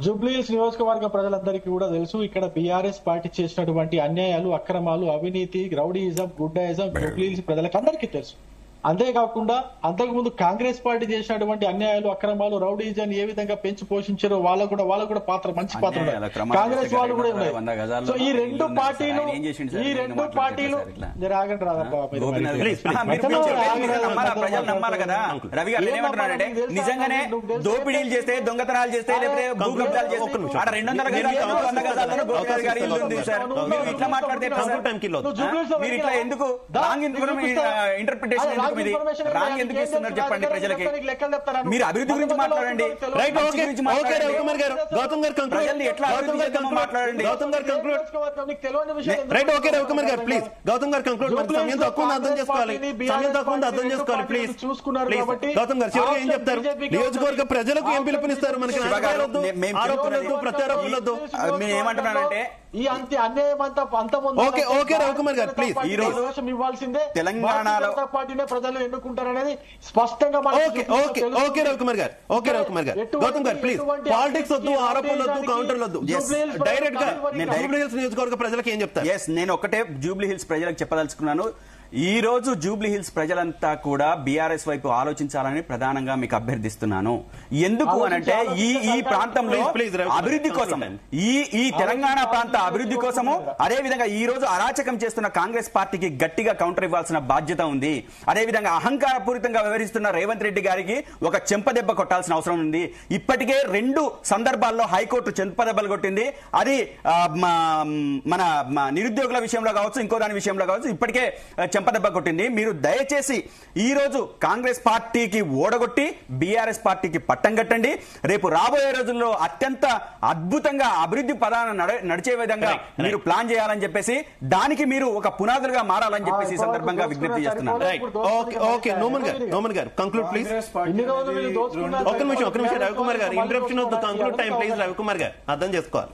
జూబ్లీ హిల్స్ నియోజకవర్గ ప్రజలందరికీ కూడా తెలుసు, ఇక్కడ బీఆర్ఎస్ పార్టీ చేసినటువంటి అన్యాయాలు, అక్రమాలు, అవినీతి, రౌడీయిజం, గుడ్డాయిజం జూబ్లీ హిల్స్ ప్రజలకు అందరికీ తెలుసు. అంతేకాకుండా అంతకుముందు కాంగ్రెస్ పార్టీ చేసినటువంటి అన్యాయాలు, అక్రమాలు, రౌడీజం ఏ విధంగా పెంచి పోషించారో వాళ్ళకు కూడా మంచి పాత్ర కాంగ్రెస్ వాళ్ళు కూడా ఉన్నాయి. సో ఈ రెండు పార్టీలు నిజంగానే దోపిడీలు చేస్తే, దొంగతనాలు చేస్తే, లేకపోతే భూకబ్జాలు చేస్తే 200 గారి ఇల్లు ఉంది సార్. మీరు ఇట్లా మాట్లాడితే మీరు ఇట్లా ఎందుకు రాంగ్ ఇంటర్ప్రిటేషన్ రాంగ్ ఎందుకు ఇస్తున్నారు చెప్పండి ప్రజలకి? మీరు అభివృద్ధి గురించి మాట్లాడండి. గౌతమ్ గారు ప్రజల్ని ఎట్లా అభివృద్ధి చేద్దామో మాట్లాడండి. గౌతమ్ గారు కంక్లూడ్. రైట్, ఓకే రవికుమార్ గారు ప్లీజ్. గౌతమ్ గారు కంక్లూడ్. సమయం తక్కువ అర్థం చేసుకోవాలి ప్లీజ్. గౌతమ్ గారు చివరిగా ఏం చెప్తారు? నియోజకవర్గ ప్రజలకు ఏం పిలుపునిస్తారు? మనకి ఆరోపణలొద్దు, ప్రత్యారోపణలొద్దు. నేను ఏమంటున్నానంటే ఈ అన్యాయం ఓకే రవికుమార్ గారు ప్లీజ్ ఈ రోజు ఇవ్వాల్సిందే తెలంగాణలో పార్టీనే ప్రజలు ఎన్నుకుంటారనేది స్పష్టంగా ఓకే రవికుమార్ గారు గౌతమ్ గారు ప్లీజ్ పాలిటిక్స్ వద్దు, ఆరోపణలు వద్దు, కౌంటర్లు వద్దు, డైరెక్ట్ గా జూబ్లీ హిల్స్ నియోజకవర్గ ప్రజలకు ఏం చెప్తారు? నేను ఒకటే జూబ్లీ హిల్స్ ప్రజలకు చెప్పదలుచుకున్నాను. ఈ రోజు జూబ్లీ హిల్స్ ప్రజలంతా కూడా బీఆర్ఎస్ వైపు ఆలోచించాలని ప్రధానంగా మీకు అభ్యర్థిస్తున్నాను. ఎందుకు అనంటే ఈ ప్రాంతంలో అభివృద్ధి కోసం, ఈ తెలంగాణ ప్రాంత అభివృద్ధి కోసము, అదే విధంగా ఈ రోజు అరాచకం చేస్తున్న కాంగ్రెస్ పార్టీకి గట్టిగా కౌంటర్ ఇవ్వాల్సిన బాధ్యత ఉంది. అదే విధంగా అహంకారపూరితంగా వ్యవహరిస్తున్న రేవంత్ రెడ్డి గారికి ఒక చెంపదెబ్బ కొట్టాల్సిన అవసరం ఉంది. ఇప్పటికే 2 సందర్భాల్లో హైకోర్టు చెంపదెబ్బలు కొట్టింది. అది మన నిరుద్యోగుల విషయంలో కావచ్చు, ఇంకో దాని విషయంలో కావచ్చు, ఇప్పటికే చెంపదెబ్బ కొట్టింది. మీరు దయచేసి ఈ రోజు కాంగ్రెస్ పార్టీకి ఓడగొట్టి బీఆర్ఎస్ పార్టీకి పట్టం కట్టండి. రేపు రాబోయే రోజుల్లో అత్యంత అద్భుతంగా అభివృద్ధి పదాన నడిచే విధంగా మీరు ప్లాన్ చేయాలని చెప్పేసి, దానికి మీరు ఒక పునాదులుగా మారాలని చెప్పేసి సందర్భంగా విజ్ఞప్తి చేస్తున్నాను. నోమన్ గారు కంక్లూడ్ ప్లీజ్. ఒక నిమిషం రవికుమార్ గారు, ఇంటరప్షన్ వద్దు, కంక్లూడ్ టైం ప్లీజ్. రవికుమార్ గారు అర్థం చేసుకోవాలి.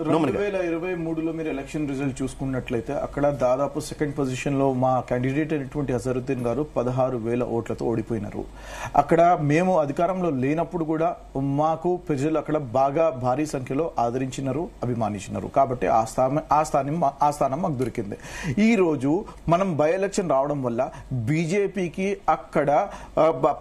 2023లో మీరు ఎలక్షన్ రిజల్ట్ చూసుకున్నట్లయితే అక్కడ దాదాపు సెకండ్ పొజిషన్ లో మా క్యాండిడేట్ అయినటువంటి అజరుద్దీన్ గారు 16,000 ఓట్లతో ఓడిపోయినారు. అక్కడ మేము అధికారంలో లేనప్పుడు కూడా మాకు ప్రజలు అక్కడ బాగా భారీ సంఖ్యలో ఆదరించినారు, అభిమానించినారు. కాబట్టి ఆ స్థానం మాకు దొరికింది. ఈ రోజు మనం బై ఎలక్షన్ రావడం వల్ల బీజేపీకి అక్కడ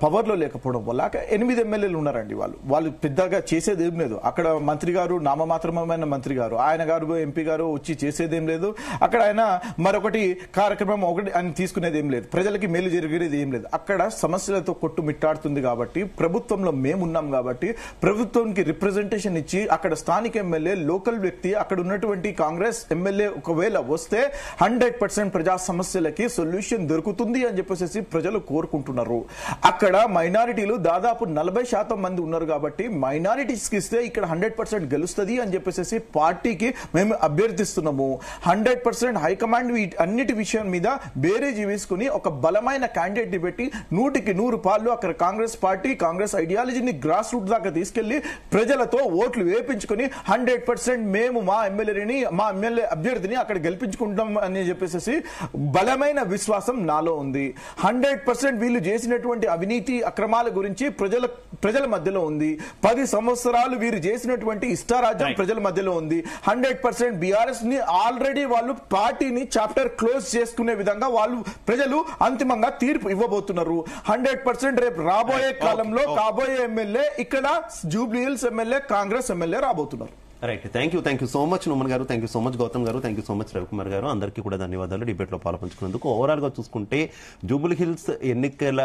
పవర్ లో లేకపోవడం వల్ల అక్కడ 8 ఎమ్మెల్యేలు ఉన్నారండి. వాళ్ళు పెద్దగా చేసేది ఏం లేదు. అక్కడ మంత్రి గారు నామమాత్రమైన మంత్రి గారు, ఆయన గారు ఎంపీ గారు వచ్చి చేసేదేం లేదు. అక్కడ ఆయన మరొకటి కార్యక్రమం ఆయన తీసుకునేది ఏం లేదు. ప్రజలకి మేలు జరిగేది ఏం లేదు. అక్కడ సమస్యలతో కొట్టుమిట్టాడుతుంది. కాబట్టి ప్రభుత్వంలో మేమున్నాం కాబట్టి ప్రభుత్వానికి రిప్రజెంటేషన్ ఇచ్చి అక్కడ స్థానిక ఎమ్మెల్యే, లోకల్ వ్యక్తి, అక్కడ ఉన్నటువంటి కాంగ్రెస్ ఎమ్మెల్యే ఒకవేళ వస్తే 100% ప్రజా సమస్యలకి సొల్యూషన్ దొరుకుతుంది అని చెప్పేసి ప్రజలు కోరుకుంటున్నారు. అక్కడ మైనారిటీలు దాదాపు 40% మంది ఉన్నారు. కాబట్టి మైనారిటీస్ కి ఇస్తే ఇక్కడ 100% గెలుస్తుంది అని చెప్పేసి పార్టీకి మేము అభ్యర్థిస్తున్నాము. 100% హైకమాండ్ అన్నిటి విషయం మీద బేరేజీ వేసుకుని ఒక బలమైన క్యాండిడేట్ ని పెట్టి 100% అక్కడ కాంగ్రెస్ పార్టీ, కాంగ్రెస్ ఐడియాలజీని గ్రాస్ రూట్ దాకా తీసుకెళ్లి ప్రజలతో ఓట్లు వేపించుకుని 100% మేము మా ఎమ్మెల్యే అభ్యర్థిని అక్కడ గెలిపించుకుంటాం అని చెప్పేసి బలమైన విశ్వాసం నాలో ఉంది. 100% వీళ్ళు చేసినటువంటి అవినీతి అక్రమాల గురించి ప్రజల మధ్యలో ఉంది. 10 సంవత్సరాలు వీరు చేసినటువంటి ఇష్టారాజ్యం ప్రజల మధ్యలో ఉంది. 100% బీఆర్ఎస్ ని ఆల్రెడీ వాళ్ళు పార్టీని చాప్టర్ క్లోజ్ చేసుకునే విధంగా ప్రజలు అంతిమంగా తీర్పు ఇవ్వబోతున్నారు. 100% రేపు రాబోయే కాలంలో కాబోయే ఎమ్మెల్యే ఇక్కడ జూబ్లీ హిల్స్ ఎమ్మెల్యే, కాంగ్రెస్ ఎమ్మెల్యే రాబోతున్నారు. Right, thank you so much Noman garu, thank you so much Gautam garu, thank you so much Ravikumar garu. అందరికీ కూడా ధన్యవాదాలు డిబేట్ లో పాల్పంచుకున్నందుకు. ఓవరాల్ గా చూసుకుంటే జూబ్లీ హిల్స్ ఎన్నికల